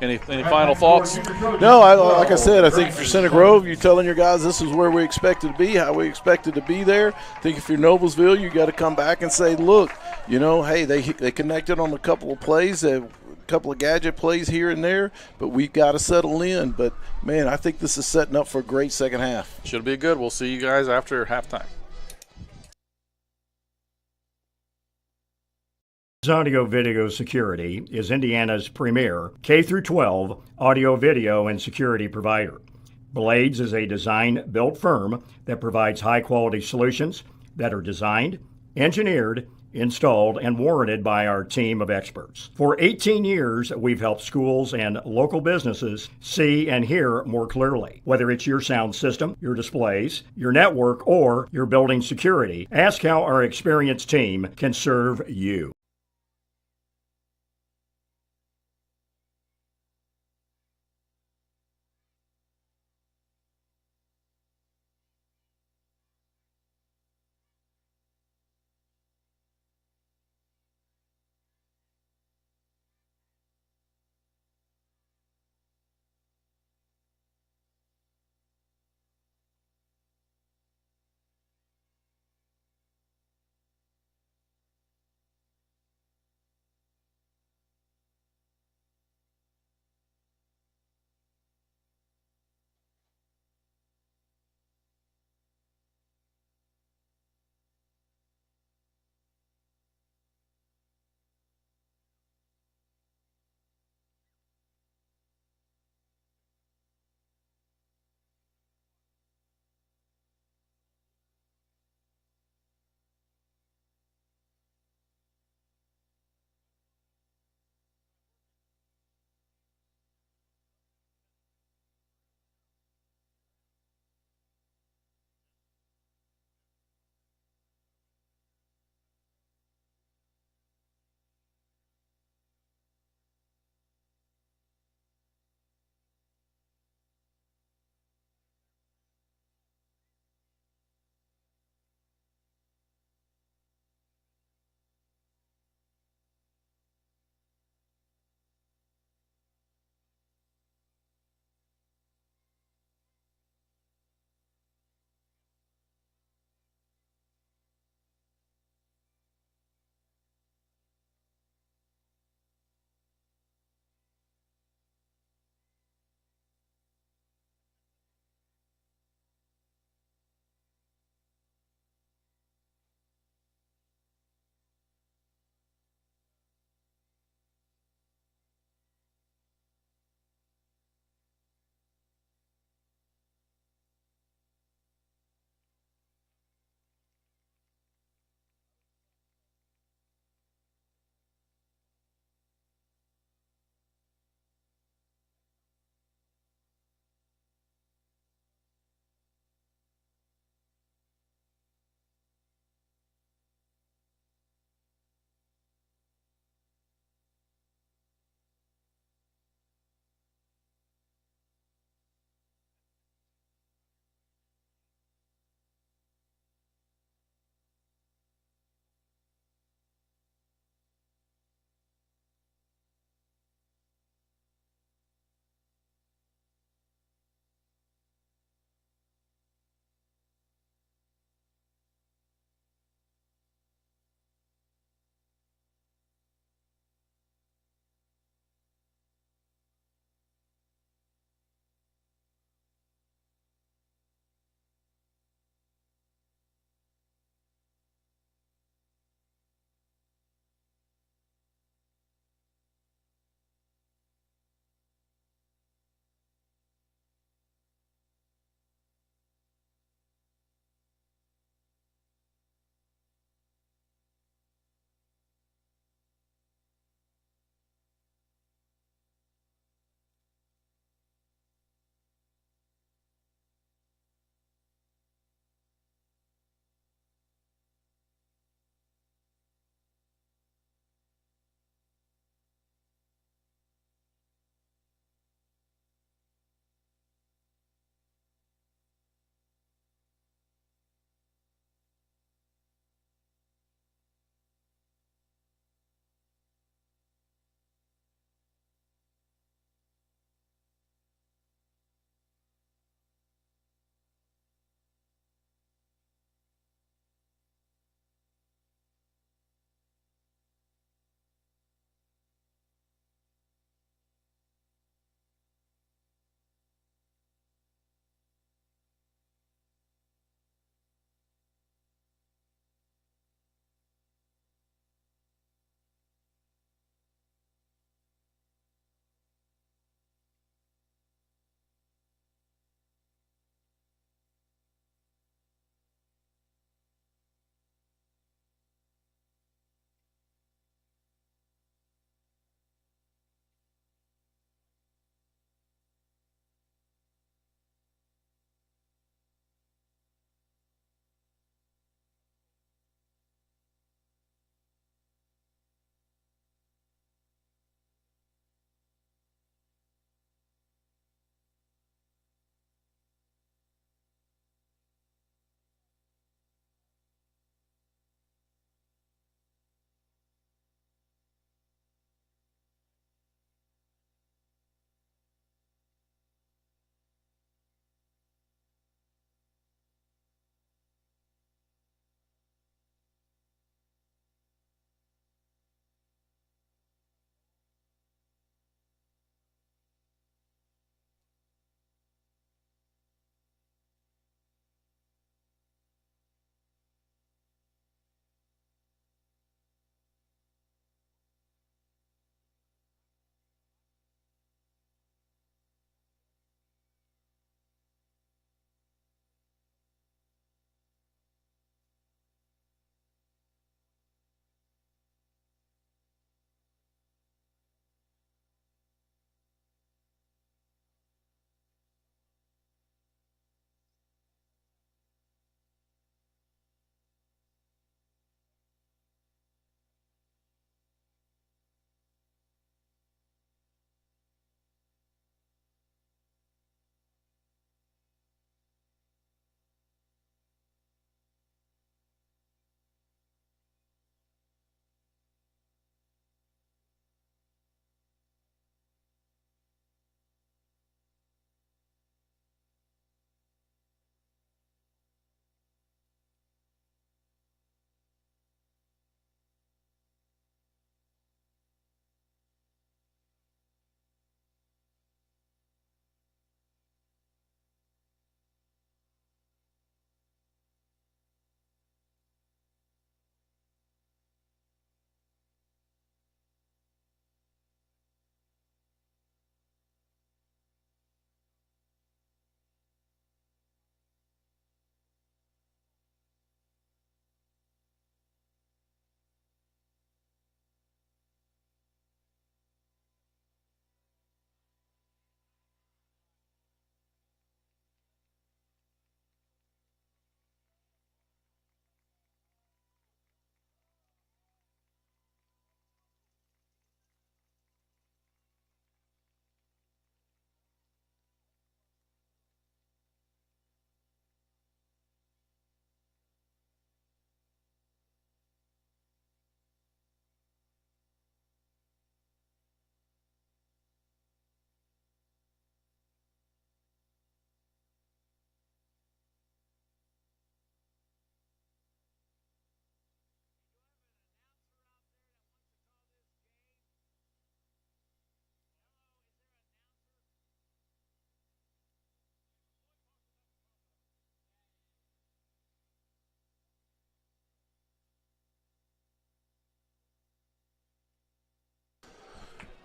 Any final thoughts? No, like I said, I think if you're Center Grove, you're telling your guys this is where we expected to be, how we expected to be there. I think if you're Noblesville, you got to come back and say, look, hey, they connected on a couple of plays, a couple of gadget plays here and there, but we've got to settle in. But, man, I think this is setting up for a great second half. Should be good. We'll see you guys after halftime. Audio Video Security is Indiana's premier K-12 audio, video, and security provider. Blades is a design-built firm that provides high-quality solutions that are designed, engineered, installed, and warranted by our team of experts. For 18 years, we've helped schools and local businesses see and hear more clearly. Whether it's your sound system, your displays, your network, or your building security, ask how our experienced team can serve you.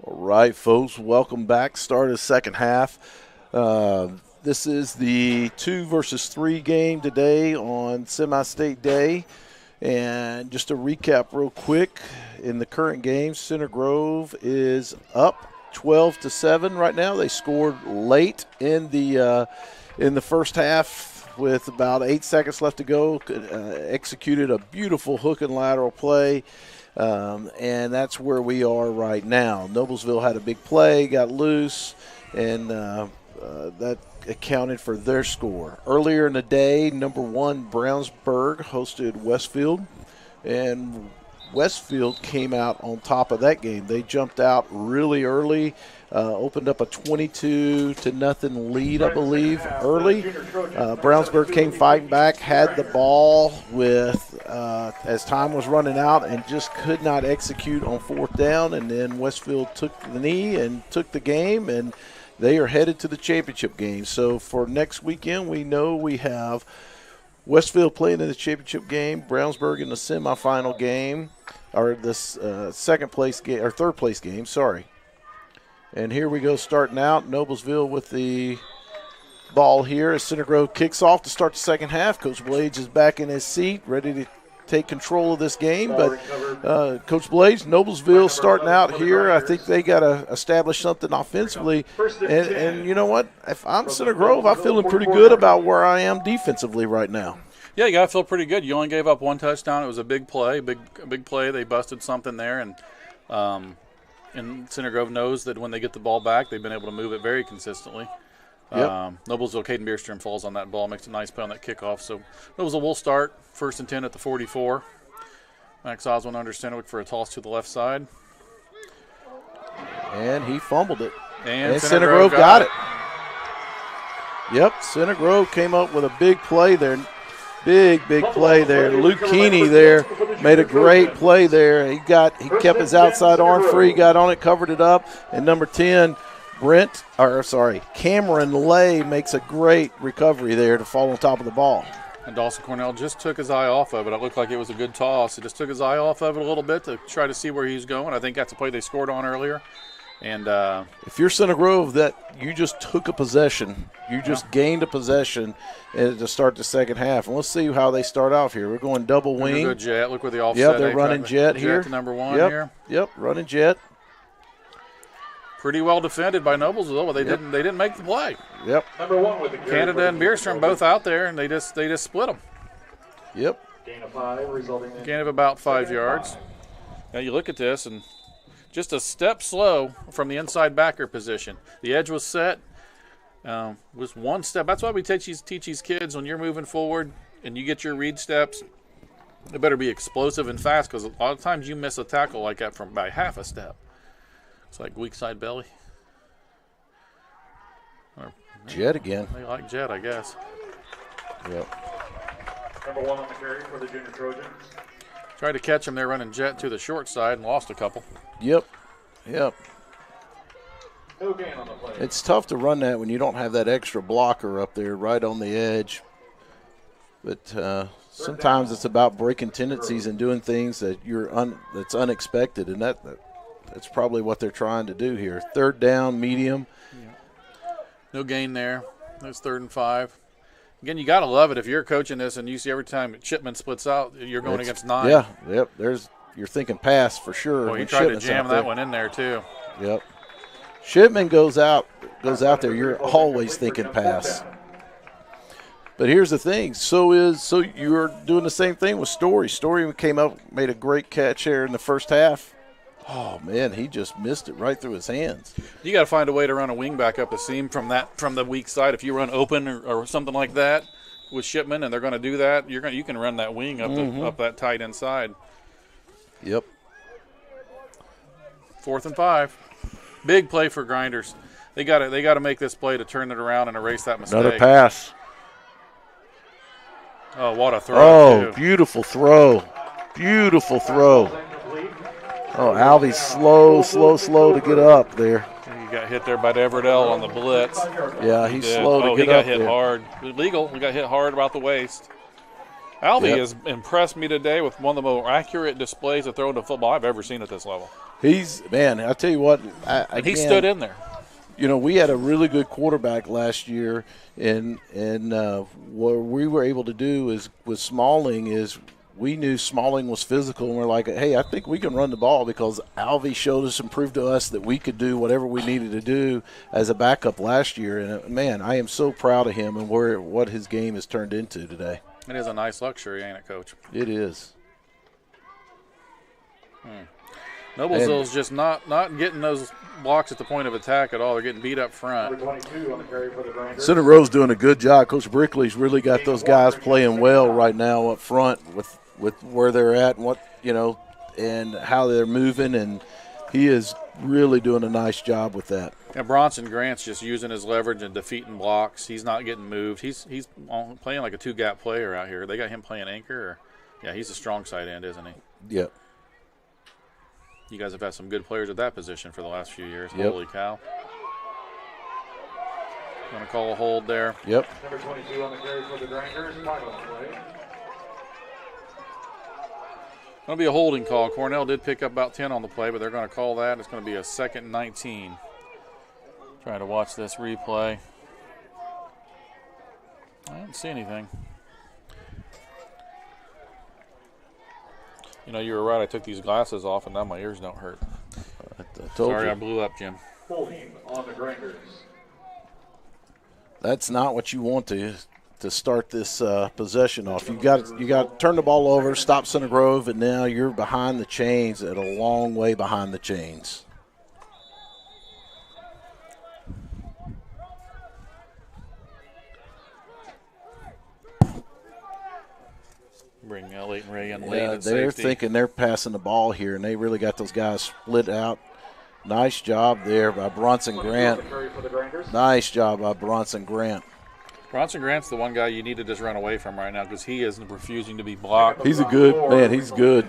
All right, folks, welcome back. Start of the second half. This is the 2 versus 3 game today on Semi-State Day. And just to recap real quick, in the current game, Center Grove is up 12-7 right now. They scored late in the first half with about 8 seconds left to go. Executed a beautiful hook and lateral play. And that's where we are right now. Noblesville had a big play, got loose, and that accounted for their score. Earlier in the day, number 1 Brownsburg hosted Westfield, and Westfield came out on top of that game. They jumped out really early, opened up a 22-0 lead, I believe, early. Brownsburg came fighting back, had the ball with as time was running out, and just could not execute on 4th down. And then Westfield took the knee and took the game, and they are headed to the championship game. So for next weekend, we know we have Westfield playing in the championship game, Brownsburg in the semifinal game, or this third place game, sorry. And here we go starting out. Noblesville with the ball here as Center Grove kicks off to start the second half. Coach Blades is back in his seat, ready to take control of this game. But Coach Blades, Noblesville starting out here. I think they got to establish something offensively. And you know what? If I'm Center Grove, I'm feeling pretty good about where I am defensively right now. Yeah, you got to feel pretty good. You only gave up 1 touchdown. It was a big play, big play. They busted something there. And Center Grove knows that when they get the ball back, they've been able to move it very consistently. Yep. Noblesville, Caden Bierstrom falls on that ball, makes a nice play on that kickoff. So Noblesville will start 1st and 10 at the 44. Max Oswald under center for a toss to the left side. And he fumbled it. And Center Grove got it. Yep, Center Grove came up with a big play there. Big play there. Luke Keeney there made a great play there. He kept his outside arm free, got on it, covered it up. And number 10, Cameron Lay makes a great recovery there to fall on top of the ball. And Dawson Cornell just took his eye off of it. It looked like it was a good toss. He just took his eye off of it a little bit to try to see where he's going. I think that's a play they scored on earlier. And if you're Center Grove, that you just took a possession, you just gained a possession to start the second half. And let's see how they start off here. We're going double wing. Good jet. Look where the offset. Yeah, they're running jet here. To number 1 here. Yep, running jet. Pretty well defended by Noblesville, but they didn't make the play. Yep. Number 1 with the Canada and Bierstrom both out there, and they just split them. Yep. Gain of 5, resulting in Gain of about 5 yards. Now you look at this, and just a step slow from the inside backer position. The edge was set. Was 1 step. That's why we teach these kids when you're moving forward and you get your read steps, they better be explosive and fast, because a lot of times you miss a tackle like that from by half a step. It's like weak side belly. Jet again. They like jet, I guess. Yep. number 1 on the carry for the Junior Trojans. Tried to catch him there running jet to the short side and lost a couple. Yep. No gain on the play. It's tough to run that when you don't have that extra blocker up there right on the edge. But sometimes it's about breaking tendencies and doing things that that's unexpected, and that's probably what they're trying to do here. 3rd down, medium. Yeah. No gain there. That's 3rd and 5. Again, you got to love it if you're coaching this and you see every time Chipman splits out, you're going against 9. Yeah, yep. You're thinking pass for sure. Well, he tried to jam that one in there too. Yep. Shipman goes out there. You're always thinking pass. But here's the thing. So you're doing the same thing with Story. Story came up, made a great catch here in the first half. Oh man, he just missed it right through his hands. You got to find a way to run a wing back up the seam from the weak side. If you run open or something like that with Shipman, and they're going to do that, you can run that wing up that tight inside. Yep. 4th and 5. Big play for Grinders. They got to make this play to turn it around and erase that mistake. Another pass. Oh, what a throw! Oh, beautiful throw. Beautiful throw. Oh, Alvy's slow to get up there. He got hit there by Everett-L on the blitz. Yeah, he's slow to get up there. He got hit hard. Legal. He got hit hard about the waist. Alvy has impressed me today with one of the more accurate displays of throwing the football I've ever seen at this level. Man, I tell you what, He stood in there. You know, we had a really good quarterback last year, and what we were able to do is with Smalling is we knew Smalling was physical, and we're like, hey, I think we can run the ball because Alvey showed us and proved to us that we could do whatever we needed to do as a backup last year. And, man, I am so proud of him and what his game has turned into today. It is a nice luxury, ain't it, Coach? It is. Noblesville's just not getting those blocks at the point of attack at all. They're getting beat up front. Center Rowe's doing a good job. Coach Brickley's really got those guys playing well right now up front with where they're at and and how they're moving, and he is really doing a nice job with that. Yeah, Bronson Grant's just using his leverage and defeating blocks. He's not getting moved. He's playing like a two-gap player out here. They got him playing anchor. Yeah, he's a strong side end, isn't he? Yep. You guys have had some good players at that position for the last few years. Yep. Holy cow. Going to call a hold there. Yep. Number 22 on the carry for the Drangers. Title play. Going to be a holding call. Cornell did pick up about 10 on the play, but they're going to call that. It's going to be a 2nd and 19. Trying to watch this replay. I didn't see anything. You know, you were right. I took these glasses off, and now my ears don't hurt. I told Sorry, you. I blew up, Jim. Holding on the Drangers. That's not what you want to start this possession off. You got to turn the ball over, stop Center Grove, and now you're behind the chains at a long way behind the chains. Bring Leighton Ray in late Yeah, at they're safety. thinking they're passing the ball here, and they really got those guys split out. Nice job there by Bronson Grant. Nice job by Bronson Grant. Bronson Grant's the one guy you need to just run away from right now because he is refusing to be blocked. He's a good man. He's good.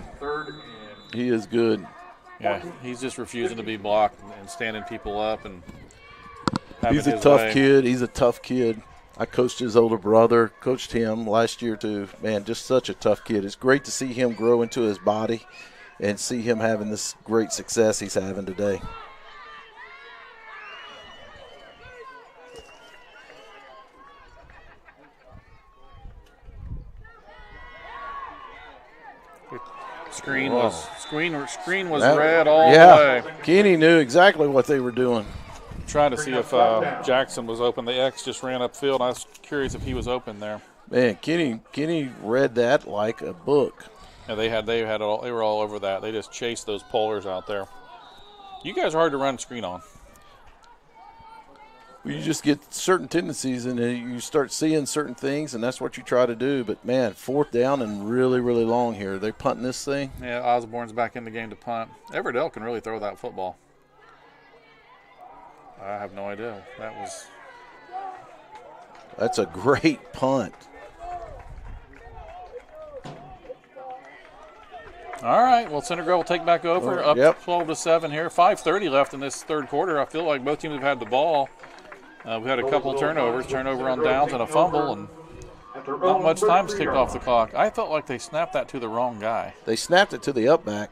He is good. Yeah, he's just refusing to be blocked and standing people up and having He's a his tough way. kid. He's a tough kid. I coached his older brother, coached him last year too. Man, just such a tough kid. It's great to see him grow into his body and see him having this great success he's having today. Screen was That- red all the yeah, way. Kenny knew exactly what they were doing. Trying to see if Jackson was open. The X just ran upfield. I was curious if he was open there. Man, Kenny read that like a book. Yeah, they were all over that. They just chased those polars out there. You guys are hard to run screen on. You just get certain tendencies, and then you start seeing certain things, and that's what you try to do. But, man, 4th down and really, really long here. They're punting this thing. Yeah, Osborne's back in the game to punt. Everdell can really throw that football. I have no idea. That's a great punt. All right, well, Center Grove will take back over, up Yep. 12-7 here. 5:30 left in this third quarter. I feel like both teams have had the ball. We had a couple turnover on downs and a fumble, and not much time's ticked off the clock. I felt like they snapped that to the wrong guy. They snapped it to the up back.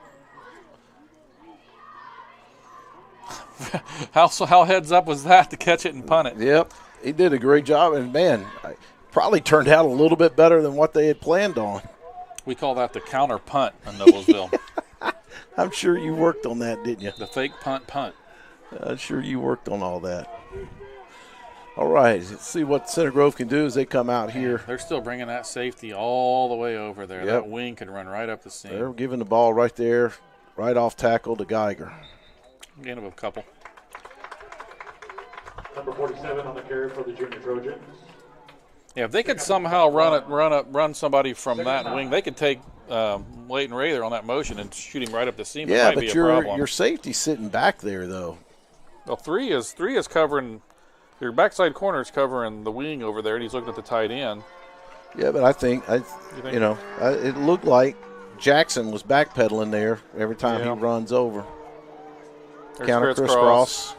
How heads up was that to catch it and punt it? Yep, he did a great job, and, man, probably turned out a little bit better than what they had planned on. We call that the counter punt in Noblesville. I'm sure you worked on that, didn't you? The fake punt. I'm sure you worked on all that. All right, let's see what Center Grove can do as they come out here. They're still bringing that safety all the way over there. Yep. That wing could run right up the seam. They're giving the ball right there, right off tackle to Geiger. Gain of a couple. Number 47 on the carry for the Junior Trojans. Yeah, if they could somehow run somebody from that wing, they could take Leighton Ray there on that motion and shoot him right up the seam. Yeah, It might but be a problem. your safety's sitting back there, though. Well, three is covering your backside corner is covering the wing over there, and he's looking at the tight end. Yeah, but I think it looked like Jackson was backpedaling there every time he runs over. There's Counter crisscross.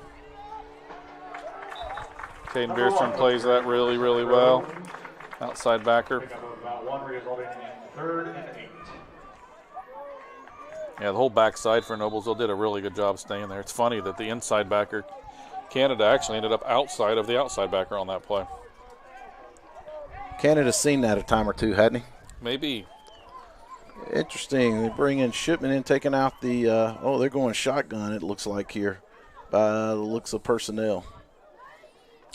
Caden Beerstrom plays that really, really well. Outside backer. Pick up about one, resulting in 3rd and 8. Yeah, the whole backside for Noblesville did a really good job staying there. It's funny that the inside backer, Canada, actually ended up outside of the outside backer on that play. Canada's seen that a time or two, hadn't he? Maybe. Interesting. They bring in Shipman in, taking out the they're going shotgun, it looks like here, by the looks of personnel.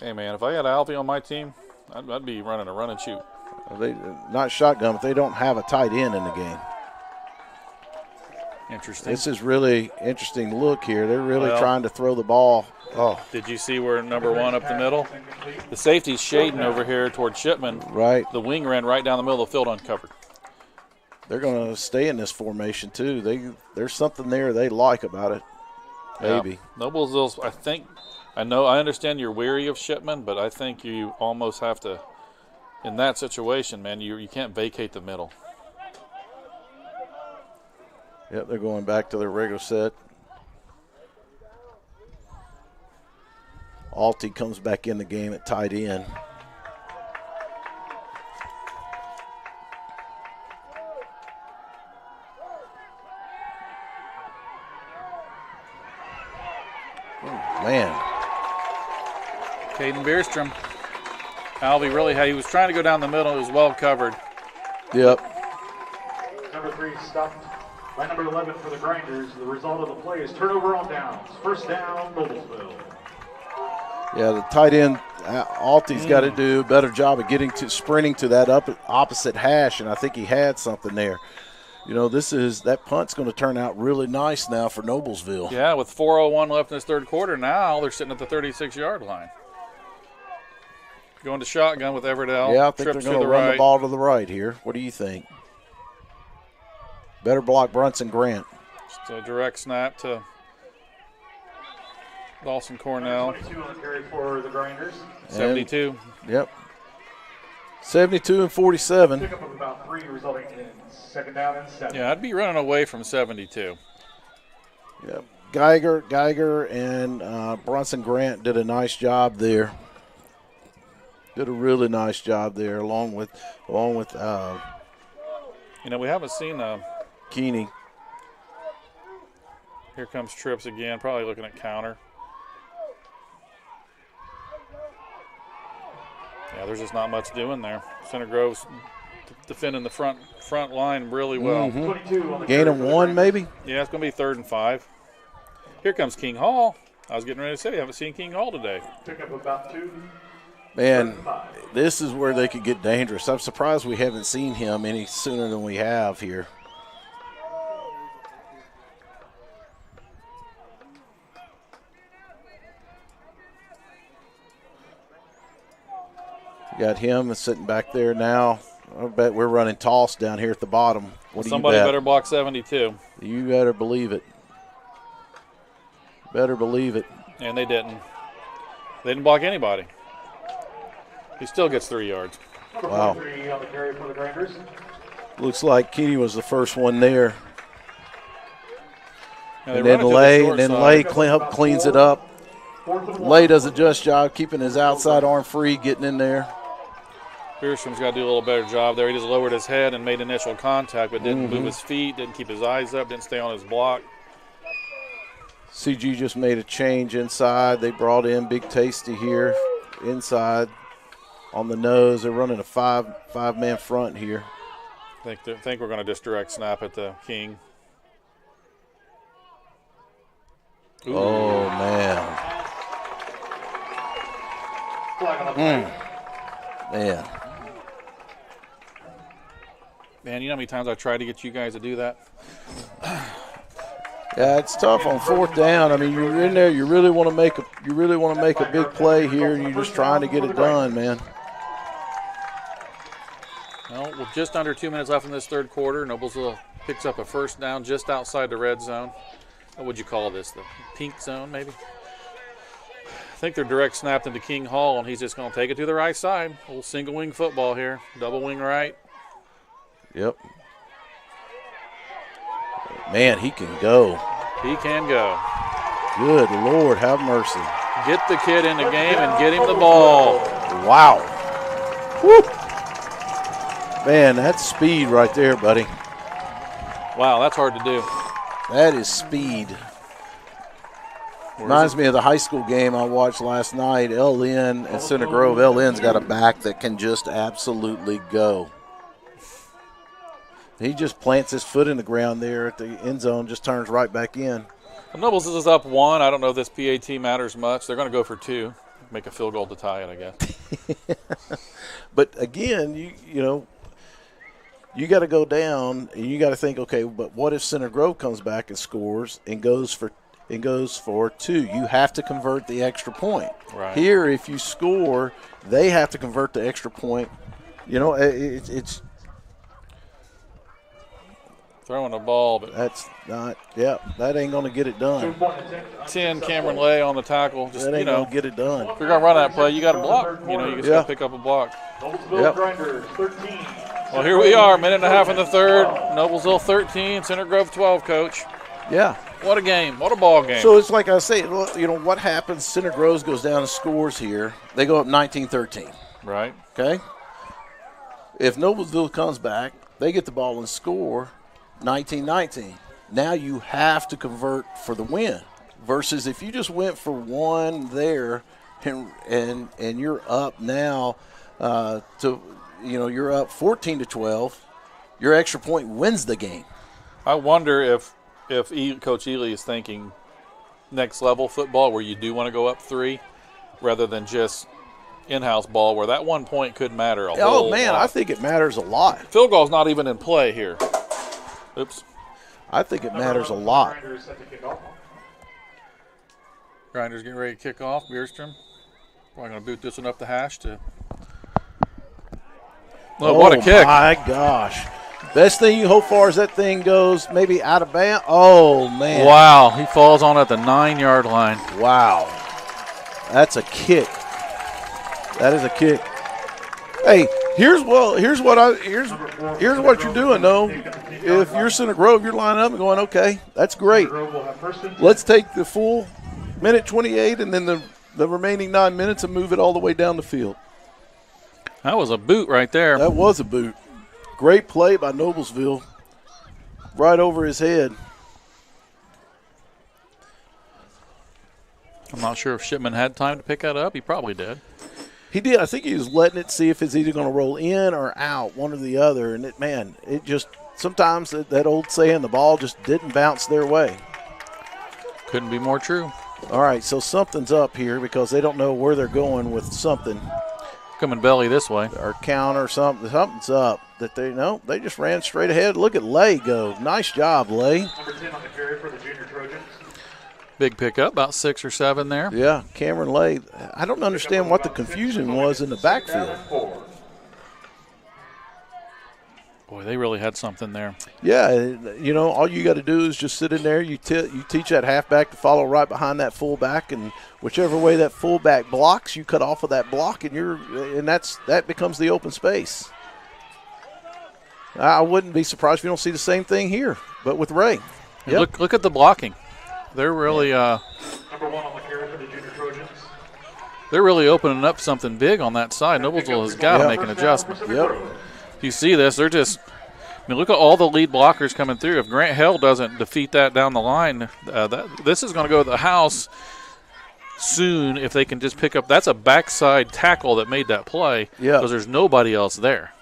Hey, man, if I had Alfie on my team, I'd be running a run and shoot. They not shotgun, but they don't have a tight end in the game. Interesting. This is really interesting look here. They're really trying to throw the ball. Oh, did you see where number 1 up the middle? The safety's shading over here toward Shipman. right. The wing ran right down the middle of the field uncovered. They're going to stay in this formation too. There's something there they like about it. Maybe. Yeah. Noblesville's, I understand you're weary of Shipman, but I think you almost have to, in that situation, man, you can't vacate the middle. Yep, they're going back to their regular set. Alty comes back in the game at tight end. Man. Caden Bierstrom. Alvey really he was trying to go down the middle. It was well covered. Yep. Number 3 stopped by number 11 for the Grinders. The result of the play is turnover on downs. First down, Noblesville. Yeah, the tight end, Alty's got to do a better job of sprinting to that opposite hash, and I think he had something there. You know, that punt's going to turn out really nice now for Noblesville. Yeah, with 4:01 left in this third quarter, now they're sitting at the 36-yard line. Going to shotgun with Everdell. Yeah, I think they're going to run the ball to the right here. What do you think? Better block Brunson Grant. Just a direct snap to Dawson Cornell. 22 on the carry for the Grinders. 72. Yep. 72 and 47. Pickup of about 3, resulting in second down and 7. Yeah, I'd be running away from 72. Yep. Geiger and Brunson Grant did a nice job there. Did a really nice job there, along with You know, we haven't seen Keeney. Here comes Trips again, probably looking at counter. Yeah, there's just not much doing there. Center Grove's defending the front line really well. 22 on the Gain of 1, maybe? Yeah, it's going to be 3rd and 5. Here comes King Hall. I was getting ready to say, I haven't seen King Hall today. Pickup of about 2. Man, this is where they could get dangerous. I'm surprised we haven't seen him any sooner than we have here. Got him sitting back there now. I bet we're running toss down here at the bottom. What do Somebody you bet? better block 72. You better believe it. Better believe it. And they didn't. They didn't block anybody. He still gets 3 yards. Wow. 3 on the carry for the Grinders. Looks like Keeney was the first one there. Yeah, And then Lay cleans it up. Lay does a just job keeping his outside arm free, getting in there. Bierstrom's got to do a little better job there. He just lowered his head and made initial contact, but didn't move his feet, didn't keep his eyes up, didn't stay on his block. CG just made a change inside. They brought in Big Tasty here inside on the nose. They're running a five-man front here. I think we're going to just direct snap at the King. Ooh. Oh, man. Man. Man, you know how many times I tried to get you guys to do that? Yeah, it's tough on 4th down. I mean, you're in there. You really want to make a big play here, and you're just trying to get it done, man. Well, with just under 2 minutes left in this third quarter, Noblesville picks up a first down just outside the red zone. What would you call this? The pink zone, maybe? I think they're direct snapped into King Hall, and he's just going to take it to the right side. A little single wing football here. Double wing right. Yep. Man, he can go. He can go. Good Lord, have mercy. Get the kid in the game and get him the ball. Wow. Woo. Man, that's speed right there, buddy. Wow, that's hard to do. That is speed. Reminds me of the high school game I watched last night, LN and Center Grove. LN's got a back that can just absolutely go. He just plants his foot in the ground there at the end zone, just turns right back in. Well, Nobles is up 1. I don't know if this PAT matters much. They're going to go for 2. Make a field goal to tie it, I guess. But again, you know, you got to go down and you got to think, okay, but what if Center Grove comes back and scores and goes for 2? You have to convert the extra point. Right. Here, if you score, they have to convert the extra point. You know, it's throwing a ball, but that's not. Yeah, that ain't going to get it done. 10, Cameron Lay on the tackle. Just, That ain't going to get it done. if you're going to run that play, you got to block. You know, you just got to pick up a block. Yep. Well, here we are, minute and a half in the third. Noblesville 13, Center Grove 12, Coach. Yeah. What a game. What a ball game. So it's like I say, you know, what happens? Center Grove goes down and scores here. They go up 19-13. Right. Okay? If Noblesville comes back, they get the ball and score 19-19. Now you have to convert for the win. Versus if you just went for 1 there and you're up now you're up 14-12, your extra point wins the game. I wonder if Coach Ely is thinking next level football where you do want to go up 3 rather than just in-house ball where that 1 point could matter a whole lot. I think it matters a lot. Field goal's not even in play here. Oops. I think it matters a lot. Grinders getting ready to kick off. Bierstrom probably going to boot this one up the hash to. Oh, what a kick. Oh, my gosh. Best thing you hope for is that thing goes maybe out of bounds. Oh, man. Wow. He falls on at the 9-yard line. Wow. That's a kick. That is a kick. Hey, here's what you're doing, though. If you're Center Grove, you're lining up and going, okay, that's great. Let's take the full minute 28 and then the remaining 9 minutes and move it all the way down the field. That was a boot right there. That was a boot. Great play by Noblesville. Right over his head. I'm not sure if Shipman had time to pick that up. He probably did. He did. I think he was letting it see if it's either going to roll in or out, one or the other. And it just sometimes that old saying, the ball just didn't bounce their way. Couldn't be more true. All right, so something's up here because they don't know where they're going with something. Coming belly this way. Or counter or something. Something's up. They just ran straight ahead. Look at Lay go. Nice job, Lay. Number 10 on the carry for the junior Trojans. Big pickup, about 6 or 7 there. Yeah, Cameron Lay. I don't understand what the confusion was in the backfield. Boy, they really had something there. Yeah, you know, all you got to do is just sit in there. You teach that halfback to follow right behind that fullback, and whichever way that fullback blocks, you cut off of that block, and that becomes the open space. I wouldn't be surprised if you don't see the same thing here, but with Ray. Yep. Look at the blocking. They're really Number 1 on the carry for the junior Trojans. they're really opening up something big on that side. Noblesville has got to make an adjustment. Yep. You see this? They're just. I mean, look at all the lead blockers coming through. If Grant Hell doesn't defeat that down the line, this is going to go to the house soon. If they can just pick up, that's a backside tackle that made that play. Yeah. Because there's nobody else there.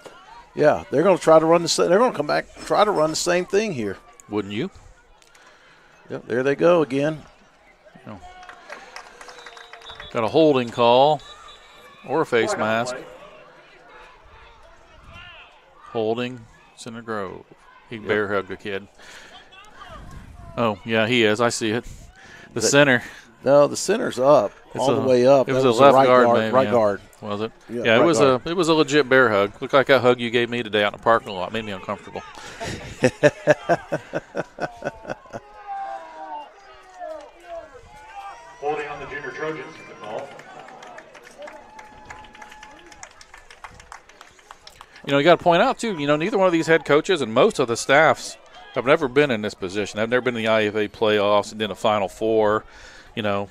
Yeah, they're going to try to run they're going to come back and try to run the same thing here. Wouldn't you? Yep, there they go again. Got a holding call or a face mask. Holding, Center Grove. He bear hugged a kid. Oh, yeah, he is. I see it. The center. No, the center's up, the way up. It was That a left right guard, maybe. Right yeah. guard. Was it? Yeah, it right was guard. it was a legit bear hug. Looked like that hug you gave me today out in the parking lot. Made me uncomfortable. Holding on the junior Trojans in the call. You know, you got to point out, too, neither one of these head coaches and most of the staffs have never been in this position. I've never been in the IEFA playoffs and then a Final Four. Got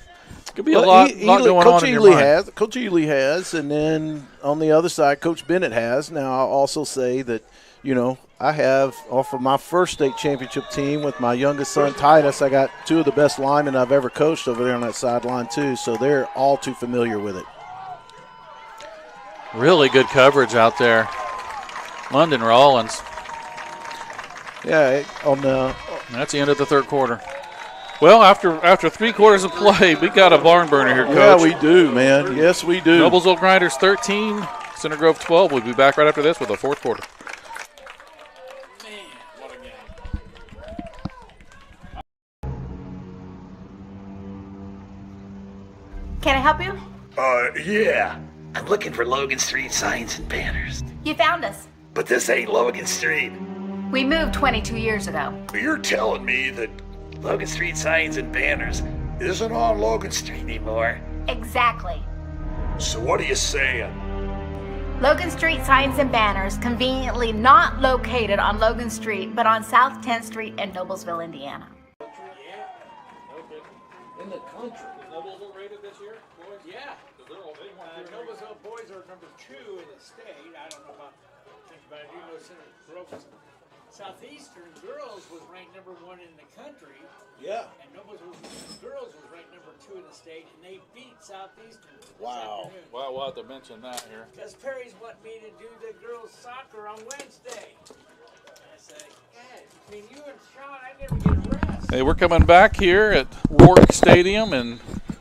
Could be a lot going on in your mind. Coach Ely has, and then on the other side, Coach Bennett has. Now, I'll also say that, I have, off of my first state championship team with my youngest son, Titus, I got 2 of the best linemen I've ever coached over there on that sideline, too. So they're all too familiar with it. Really good coverage out there. London Rollins. Yeah, that's the end of the third quarter. Well, after 3 quarters of play, we got a barn burner here, Coach. Yeah, we do, man. Yes, we do. Noblesville Grinders 13, Center Grove 12. We'll be back right after this with the fourth quarter. Man, what a game. Can I help you? Yeah. I'm looking for Logan Street signs and banners. You found us. But this ain't Logan Street. We moved 22 years ago. You're telling me that Logan Street signs and banners isn't on Logan Street anymore? Exactly. So what are you saying? Logan Street signs and banners conveniently not located on Logan Street, but on South 10th Street in Noblesville, Indiana. In the country. Is Noblesville rated this year, boys? Yeah. Noblesville boys are number 2 in the state. I don't know about things, but I do know Center Grove Southeastern girls was ranked number 1 in the country. Yeah. And Noblesville girls was ranked number 2 in the state, and they beat Southeastern. Wow. Well, we'll have to mention that here. Because Perry's wanting me to do the girls' soccer on Wednesday. And I said, God, between you and Sean, I never get a rest. Hey, we're coming back here at Rourke Stadium in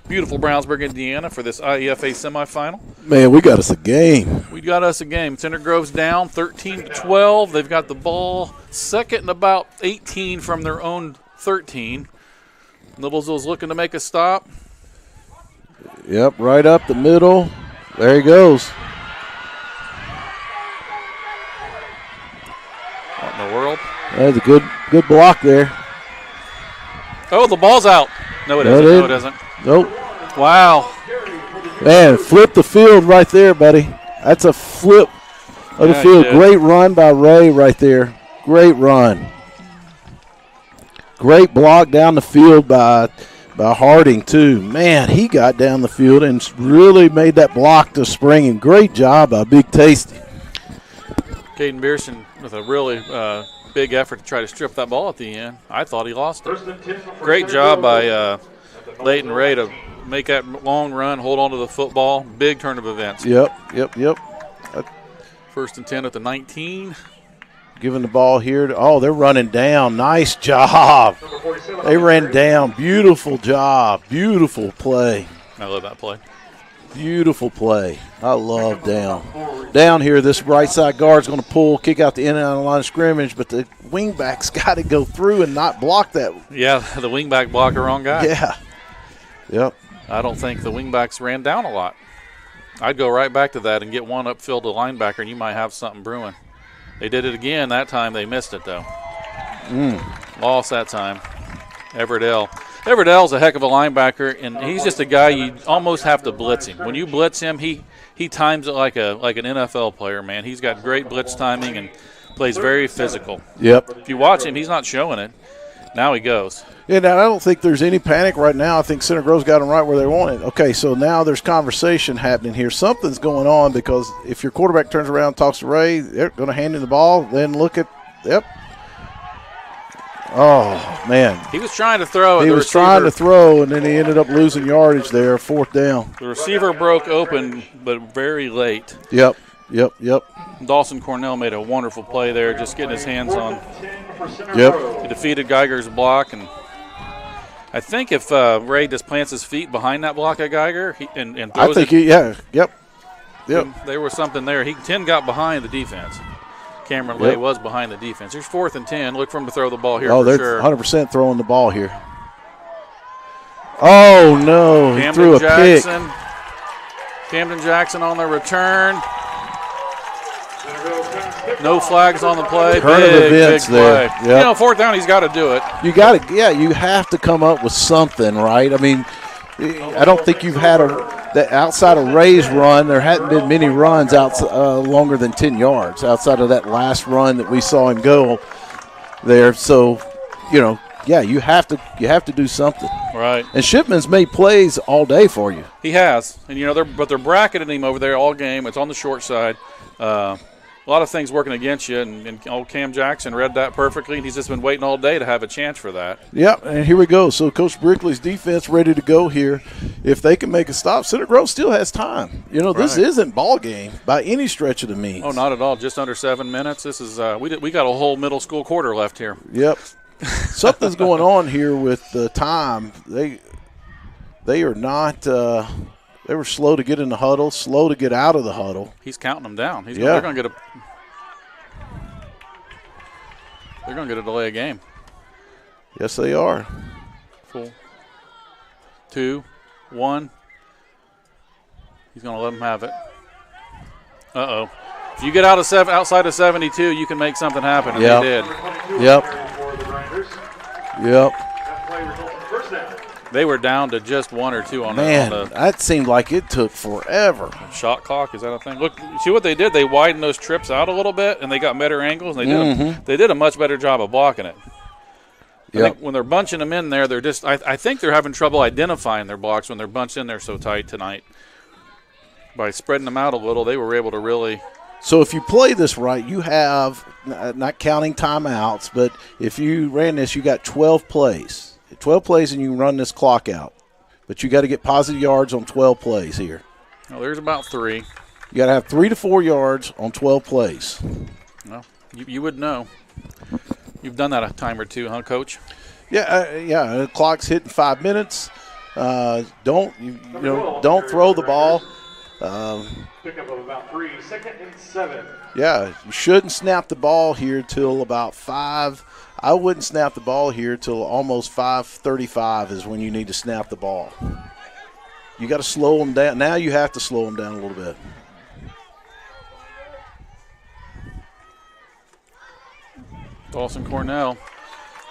beautiful Brownsburg, Indiana for this IEFA semifinal. Man, we got us a game. We got us a game. Center Grove's down 13-12. They've got the ball second and about 18 from their own 13. Noblesville's looking to make a stop. Yep, right up the middle. There he goes. What in the world? That's a good block there. Oh, the ball's out. No, it isn't. No, it isn't. Nope. Wow. Man, flip the field right there, buddy. That's a flip of the field. Great run by Ray right there. Great run. Great block down the field by Harding, too. Man, he got down the field and really made that block to spring. And great job by Big Tasty. Caden Beerson with a really big effort to try to strip that ball at the end. I thought he lost it. Great job by Leighton Ray to make that long run, hold on to the football. Big turn of events. Yep. First and 10 at the 19. Giving the ball here. They're running down. Nice job. They ran down. Beautiful job. Beautiful play. I love that play. Beautiful play. I love down. Down here, this right side guard's going to pull, kick out the in and out of the line of scrimmage, but the wingback's got to go through and not block that. Yeah, the wingback blocked the wrong guy. Yeah. Yep. I don't think the wingbacks ran down a lot. I'd go right back to that and get one upfield to linebacker, and you might have something brewing. They did it again. That time they missed it, though. Lost that time. Everett's a heck of a linebacker, and he's just a guy you almost have to blitz him. When you blitz him, he times it like an NFL player, man. He's got great blitz timing and plays very physical. Yep. If you watch him, he's not showing it. Now he goes. Yeah, now I don't think there's any panic right now. I think Center Grove's got them right where they want it. Okay, so now there's conversation happening here. Something's going on because if your quarterback turns around and talks to Ray, they're going to hand him the ball, then look at – yep. Oh, man. He was trying to throw. He was trying to throw, and then he ended up losing yardage there, fourth down. The receiver broke open, but very late. Yep. Dawson Cornell made a wonderful play there, just getting his hands on. Yep. He defeated Geiger's block, and I think if Ray just plants his feet behind that block at Geiger and throws Yep. There was something there. Tim got behind the defense. Cameron Lay was behind the defense. There's 4th and 10. Look for him to throw the ball here. They're sure. 100% throwing the ball here. Oh, no. He threw a pick. Camden Jackson on the return. No flags on the play. Turn of events there. Yep. 4th down, he's got to do it. You have to come up with something, right? I mean, I don't think you've had that outside of Ray's run, there hadn't been many runs longer than 10 yards outside of that last run that we saw him go there. So, yeah, you have to do something. Right. And Shipman's made plays all day for you. He has, and they're bracketing him over there all game. It's on the short side. A lot of things working against you, and old Cam Jackson read that perfectly, and he's just been waiting all day to have a chance for that. Yep, and here we go. So Coach Brickley's defense ready to go here. If they can make a stop, Center Grove still has time. This isn't ball game by any stretch of the means. Oh, not at all. Just under 7 minutes. This is we got a whole middle school quarter left here. Yep. Something's going on here with the time. They are not. They were slow to get in the huddle, slow to get out of the huddle. He's counting them down. They're going to get a delay of game. Yes, they are. 4, 2, 1. He's going to let them have it. Uh-oh. If you get outside of 72, you can make something happen, and they did. Yep. They were down to just 1 or 2 on the that seemed like it took forever. Shot clock, is that a thing? Look, see what they did? They widened those trips out a little bit, and they got better angles, and they did a much better job of blocking it. I think when they're bunching them in there, they're just I think they're having trouble identifying their blocks when they're bunched in there so tight tonight. By spreading them out a little, they were able to really. So if you play this right, you have, not counting timeouts, but if you ran this, you got 12 plays. 12 plays and you can run this clock out. But you got to get positive yards on 12 plays here. Well, there's about 3. You got to have 3 to 4 yards on 12 plays. Well, you would know. You've done that a time or two, huh, Coach? Yeah. The clock's hitting 5 minutes. Don't throw the ball. Pickup of about 3, 2nd and 7. Yeah, you shouldn't snap the ball here till about 5. I wouldn't snap the ball here till almost 5:35 is when you need to snap the ball. You got to slow them down. Now you have to slow them down a little bit. Dawson Cornell.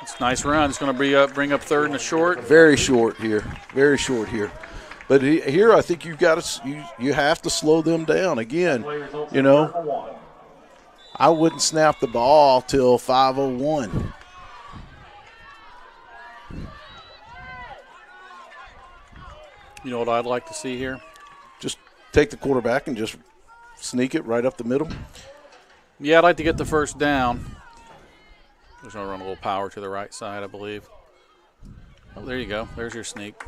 It's a nice run. It's going to bring up 3rd and a short. Very short here. Very short here. But here I think you have to slow them down again. I wouldn't snap the ball till 5:01. You know what I'd like to see here? Just take the quarterback and just sneak it right up the middle. Yeah, I'd like to get the first down. There's going to run a little power to the right side, I believe. Oh, there you go. There's your sneak.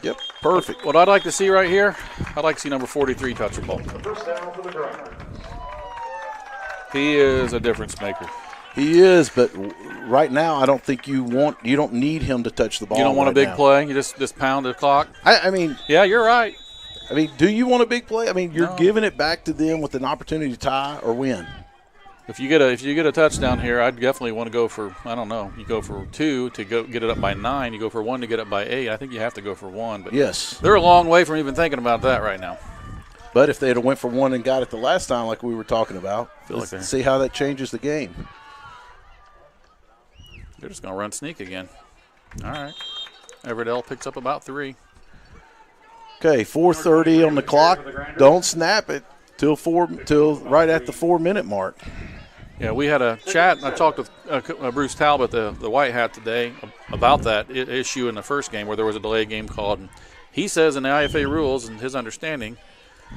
Yep, perfect. What I'd like to see right here, I'd like to see number 43 touch the ball. First down for the Grinders. He is a difference maker. He is, but right now I don't think you don't need him to touch the ball. You don't want a big play? You just pound the clock? I mean. Yeah, you're right. I mean, do you want a big play? I mean, you're giving it back to them with an opportunity to tie or win. If you get a touchdown here, I'd definitely want to go for, I don't know, you go for 2 to get it up by 9. You go for 1 to get it by 8. I think you have to go for 1. But yes. They're a long way from even thinking about that right now. But if they had went for 1 and got it the last time like we were talking about, let's see how that changes the game. They're just going to run sneak again. All right. Everdell picks up about 3. Okay, 4:30 on the clock. Don't snap it till right at the 4-minute mark. Yeah, we had a chat. I talked with Bruce Talbot, the White Hat, today about that issue in the first game where there was a delay game called. And he says in the IFA rules, and his understanding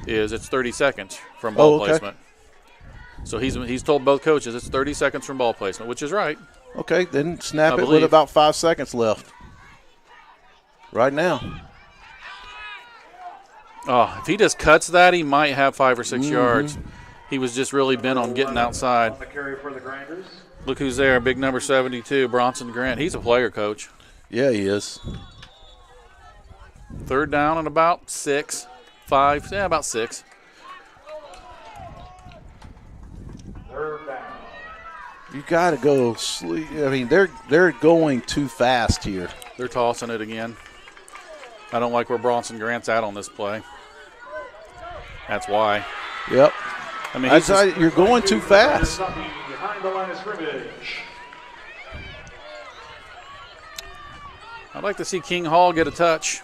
is it's 30 seconds from ball placement. So he's told both coaches it's 30 seconds from ball placement, which is right. Okay, then snap it with about 5 seconds left. Right now. Oh, if he just cuts that, he might have 5 or 6 yards. He was just really bent on getting outside. Look who's there, big number 72, Bronson Grant. He's a player, Coach. Yeah, he is. 3rd down and about 6, 5, yeah, about 6. 3rd down. You got to go sleep. I mean, they're going too fast here. They're tossing it again. I don't like where Bronson Grant's at on this play. That's why. Yep. I mean, you're going too fast. Behind the line of scrimmage. I'd like to see King Hall get a touch.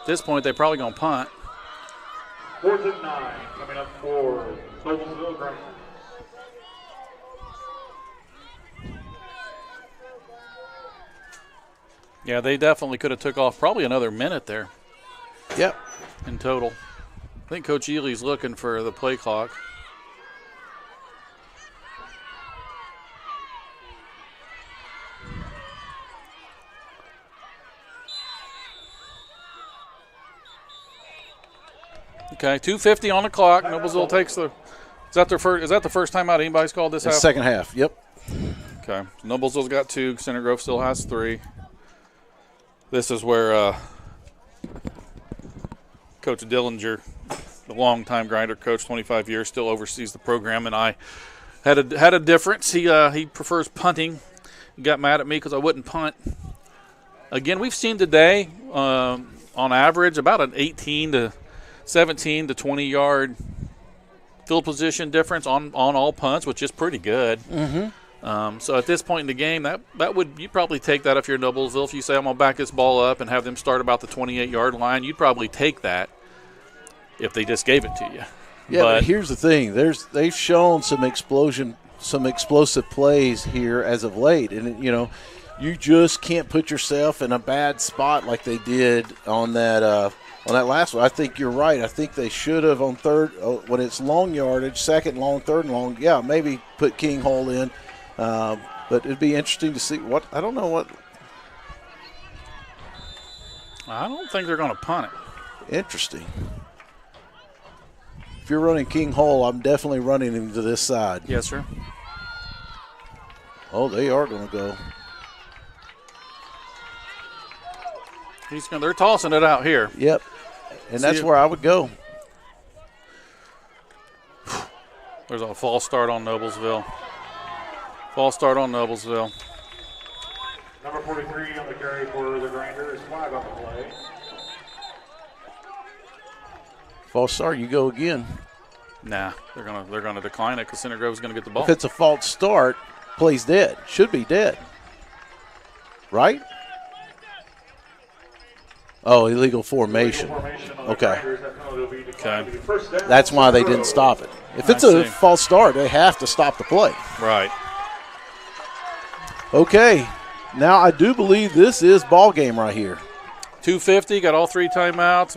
At this point, they're probably going to punt. 4th and 9 coming up for Noblesville Grinders. Yeah, they definitely could have took off probably another minute there Yep. in total. I think Coach Ely's looking for the play clock. Okay, 2:50 on the clock. Noblesville takes the. Is that the first time out anybody's called this half? Second half. Yep. Okay, Noblesville's got 2. Center Grove still has 3. This is where Coach Dillinger, the longtime grinder coach, 25 years, still oversees the program, and I had a difference. He prefers punting. He got mad at me because I wouldn't punt. Again, we've seen today, on average, about an 18 to 17 to 20-yard field position difference on all punts, which is pretty good. Mm-hmm. So at this point in the game, that would you'd probably take that if you're Noblesville. If you say I'm gonna back this ball up and have them start about the 28-yard line, you'd probably take that if they just gave it to you. Yeah, but here's the thing: they've shown some explosive plays here as of late, and you just can't put yourself in a bad spot like they did on that last one. I think you're right. I think they should have on third when it's long yardage, second and long, third and long. Yeah, maybe put King Hole in. But it'd be interesting to see I don't know what. I don't think they're going to punt it. Interesting. If you're running King Hole, I'm definitely running him to this side. Yes, sir. Oh, they are going to go. They're tossing it out here. Yep. And that's where I would go. There's a false start on Noblesville. False start on Noblesville. Number 43 on the carry for the Grinders. Flag on the play. False start, you go again. Nah, they're gonna decline it because Center Grove's gonna get the ball. If it's a false start, play's dead. Should be dead. Right? Oh, illegal formation. Okay. That's why they didn't stop it. If it's a false start, they have to stop the play. Right. Okay. Now I do believe this is ball game right here. 2:50, got all 3 timeouts.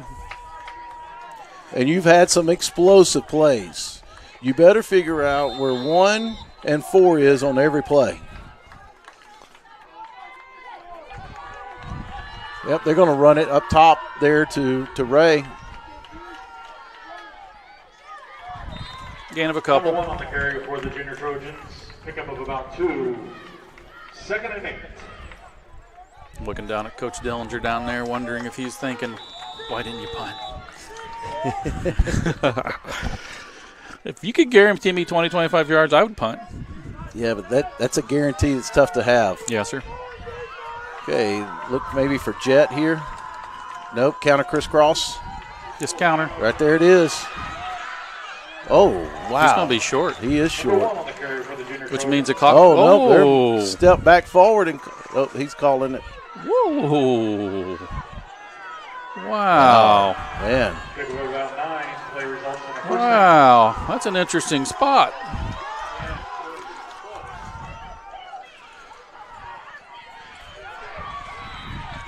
And you've had some explosive plays. You better figure out where 1 and 4 is on every play. Yep, they're going to run it up top there to Ray. Gain of a couple. Number 1 on the carry for the Junior Trojans. Pickup of about 2. 2nd and 8. Looking down at Coach Dillinger down there, wondering if he's thinking, why didn't you punt? If you could guarantee me 20, 25 yards, I would punt. Yeah, but that's a guarantee that's tough to have. Yes, sir. Okay, look maybe for jet here. Nope, counter crisscross. Just counter. Right there it is. Oh, wow. He's going to be short. He is short. Which means a clock. Oh, no, they're step back forward, and he's calling it. Whoa. Wow. Man. Wow, that's an interesting spot.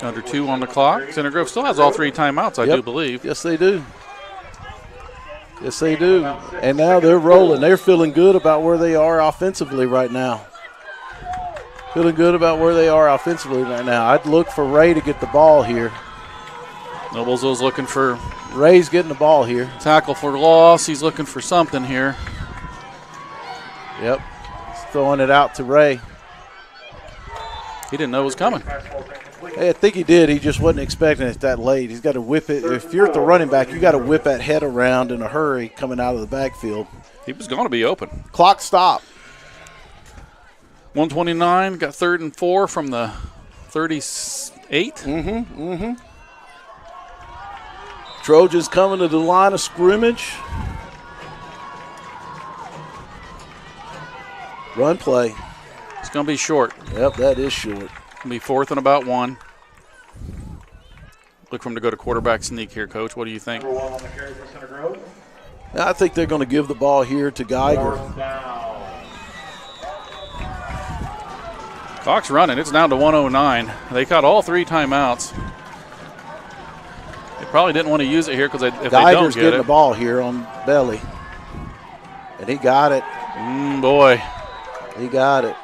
Under 2 on the clock. Center Grove still has all 3 timeouts, I do believe. Yes, they do. Yes, they do. And now they're rolling. They're feeling good about where they are offensively right now. Feeling good about where they are offensively right now. I'd look for Ray to get the ball here. Noblesville's looking for Ray's getting the ball here. Tackle for loss. He's looking for something here. Yep. He's throwing it out to Ray. He didn't know it was coming. Hey, I think he did. He just wasn't expecting it that late. He's got to whip it. If you're at the running back, you got to whip that head around in a hurry coming out of the backfield. He was going to be open. Clock stop. 129, got 3rd and 4 from the 38. Trojans coming to the line of scrimmage. Run play. It's going to be short. Yep, that is short. It'll be 4th and about 1. Look for him to go to quarterback sneak here, Coach. What do you think? Number 1 on the carry for Center Grove. I think they're going to give the ball here to Geiger. Clock's running. It's down to 109. They got all 3 timeouts. They probably didn't want to use it here because if they don't get getting it. the ball here on belly. And he got it. Boy. He got it.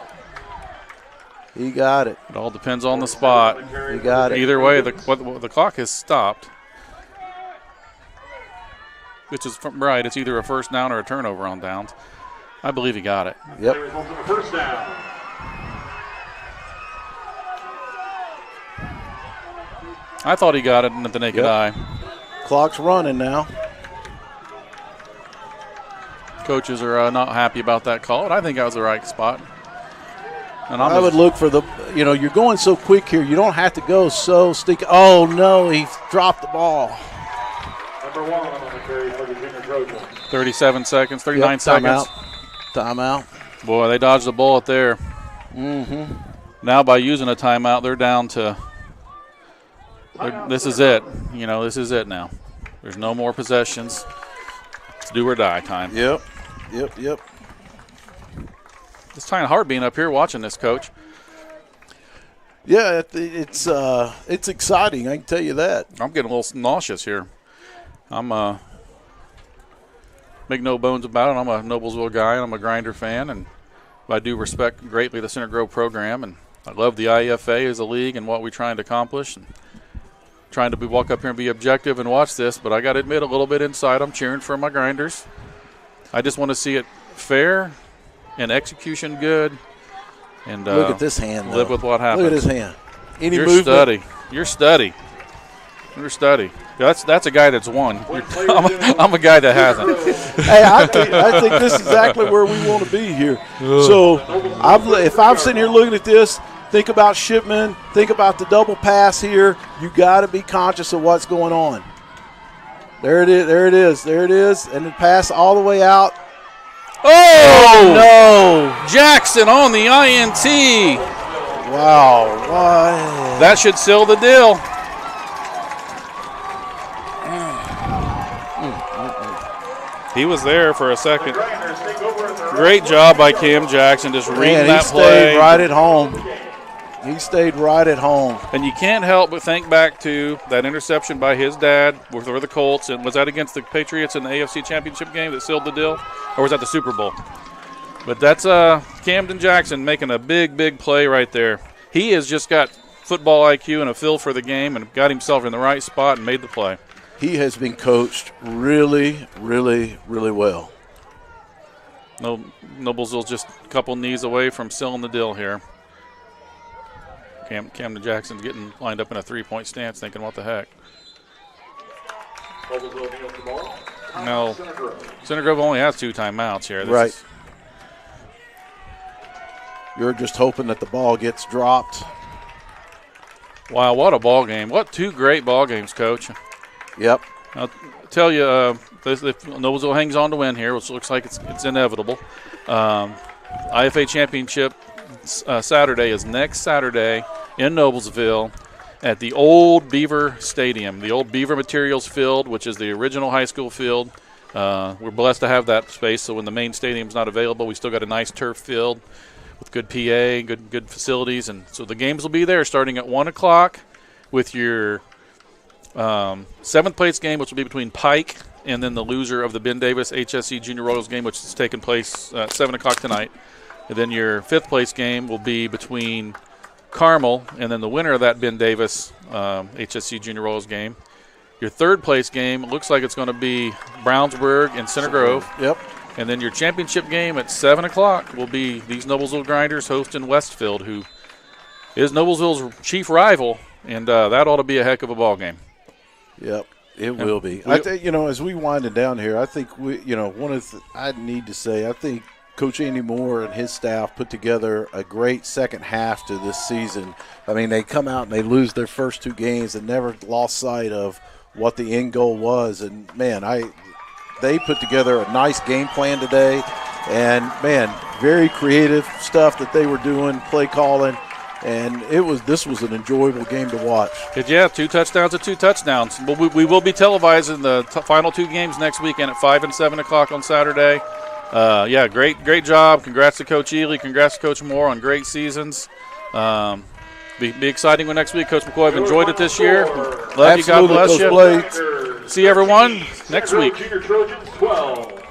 He got it. It all depends on the spot. He got it. Either way, the clock has stopped. Which is right. It's either a first down or a turnover on downs. I believe he got it. Yep. First down. I thought he got it at the naked eye. Clock's running now. Coaches are not happy about that call, and I think that was the right spot. And I would look for you're going so quick here. You don't have to go so sticky. Oh, no, he dropped the ball. Number 1 on the carry for the junior Trojans. 37 seconds, 39 seconds. Timeout. Boy, they dodged the bullet there. Mm-hmm. Now by using a timeout, they're down to this is it. This is it now. There's no more possessions. It's do or die time. Yep. It's kind of hard being up here watching this, Coach. Yeah, it's exciting. I can tell you that. I'm getting a little nauseous here. I'm make no bones about it. I'm a Noblesville guy, and I'm a Grinder fan, and I do respect greatly the Center Grove program, and I love the IEFA as a league and what we're trying to accomplish. And trying to walk up here and be objective and watch this, but I got to admit, a little bit inside, I'm cheering for my Grinders. I just want to see it fair and execution good. And look at this hand. Live with what happens. Look at his hand. Any You're movement? You're steady. That's a guy that's won. I'm a guy that hasn't. Hey, I think this is exactly where we want to be here. So if I'm sitting here looking at this, think about Shipman, think about the double pass here. You got to be conscious of what's going on. There it is, and the pass all the way out. Oh no! Jackson on the INT. Wow, why? That should seal the deal. He was there for a second. Great job by Cam Jackson, just reading that play. He stayed right at home. He stayed right at home. And you can't help but think back to that interception by his dad for the Colts. And was that against the Patriots in the AFC Championship game that sealed the deal? Or was that the Super Bowl? But that's Camden Jackson making a big play right there. He has just got football IQ and a feel for the game and got himself in the right spot and made the play. He has been coached really well. Noblesville's just a couple knees away from sealing the deal here. Camden Jackson's getting lined up in a three-point stance thinking, what the heck? No, Center Grove only has 2 timeouts here. Right. You're just hoping that the ball gets dropped. Wow, what a ball game. What 2 great ball games, Coach. Yep. I'll tell you, Noblesville hangs on to win here, which looks like it's inevitable. IFA Championship Saturday is next Saturday in Noblesville at the old Beaver Stadium, the old Beaver Materials Field, which is the original high school field. We're blessed to have that space, so when the main stadium's not available, we still got a nice turf field with good PA, good facilities, and so the games will be there starting at 1 o'clock with your 7th place game, which will be between Pike and then the loser of the Ben Davis HSC Junior Royals game, which is taking place at 7 o'clock tonight. And then your 5th place game will be between Carmel and then the winner of that Ben Davis HSC Junior Royals game. Your 3rd place game looks like it's going to be Brownsburg and Center Grove. Yep. And then your championship game at 7 o'clock will be these Noblesville Grinders hosting Westfield, who is Noblesville's chief rival, and that ought to be a heck of a ball game. Yep, it will be. I think, as we winding down here, I think I need to say, I think Coach Andy Moore and his staff put together a great second half to this season. I mean, they come out and they lose their first 2 games and never lost sight of what the end goal was. And, man, they put together a nice game plan today. And, man, very creative stuff that they were doing, play calling. And this was an enjoyable game to watch. 2 touchdowns and 2 touchdowns. We will be televising the final 2 games next weekend at 5 and 7 o'clock on Saturday. Great job. Congrats to Coach Ely. Congrats to Coach Moore on great seasons. Be exciting when next week. Coach McCoy, I've enjoyed it this year. Love Absolutely, you. God bless Coach you. Blades. See everyone next week. Junior Trojans 12.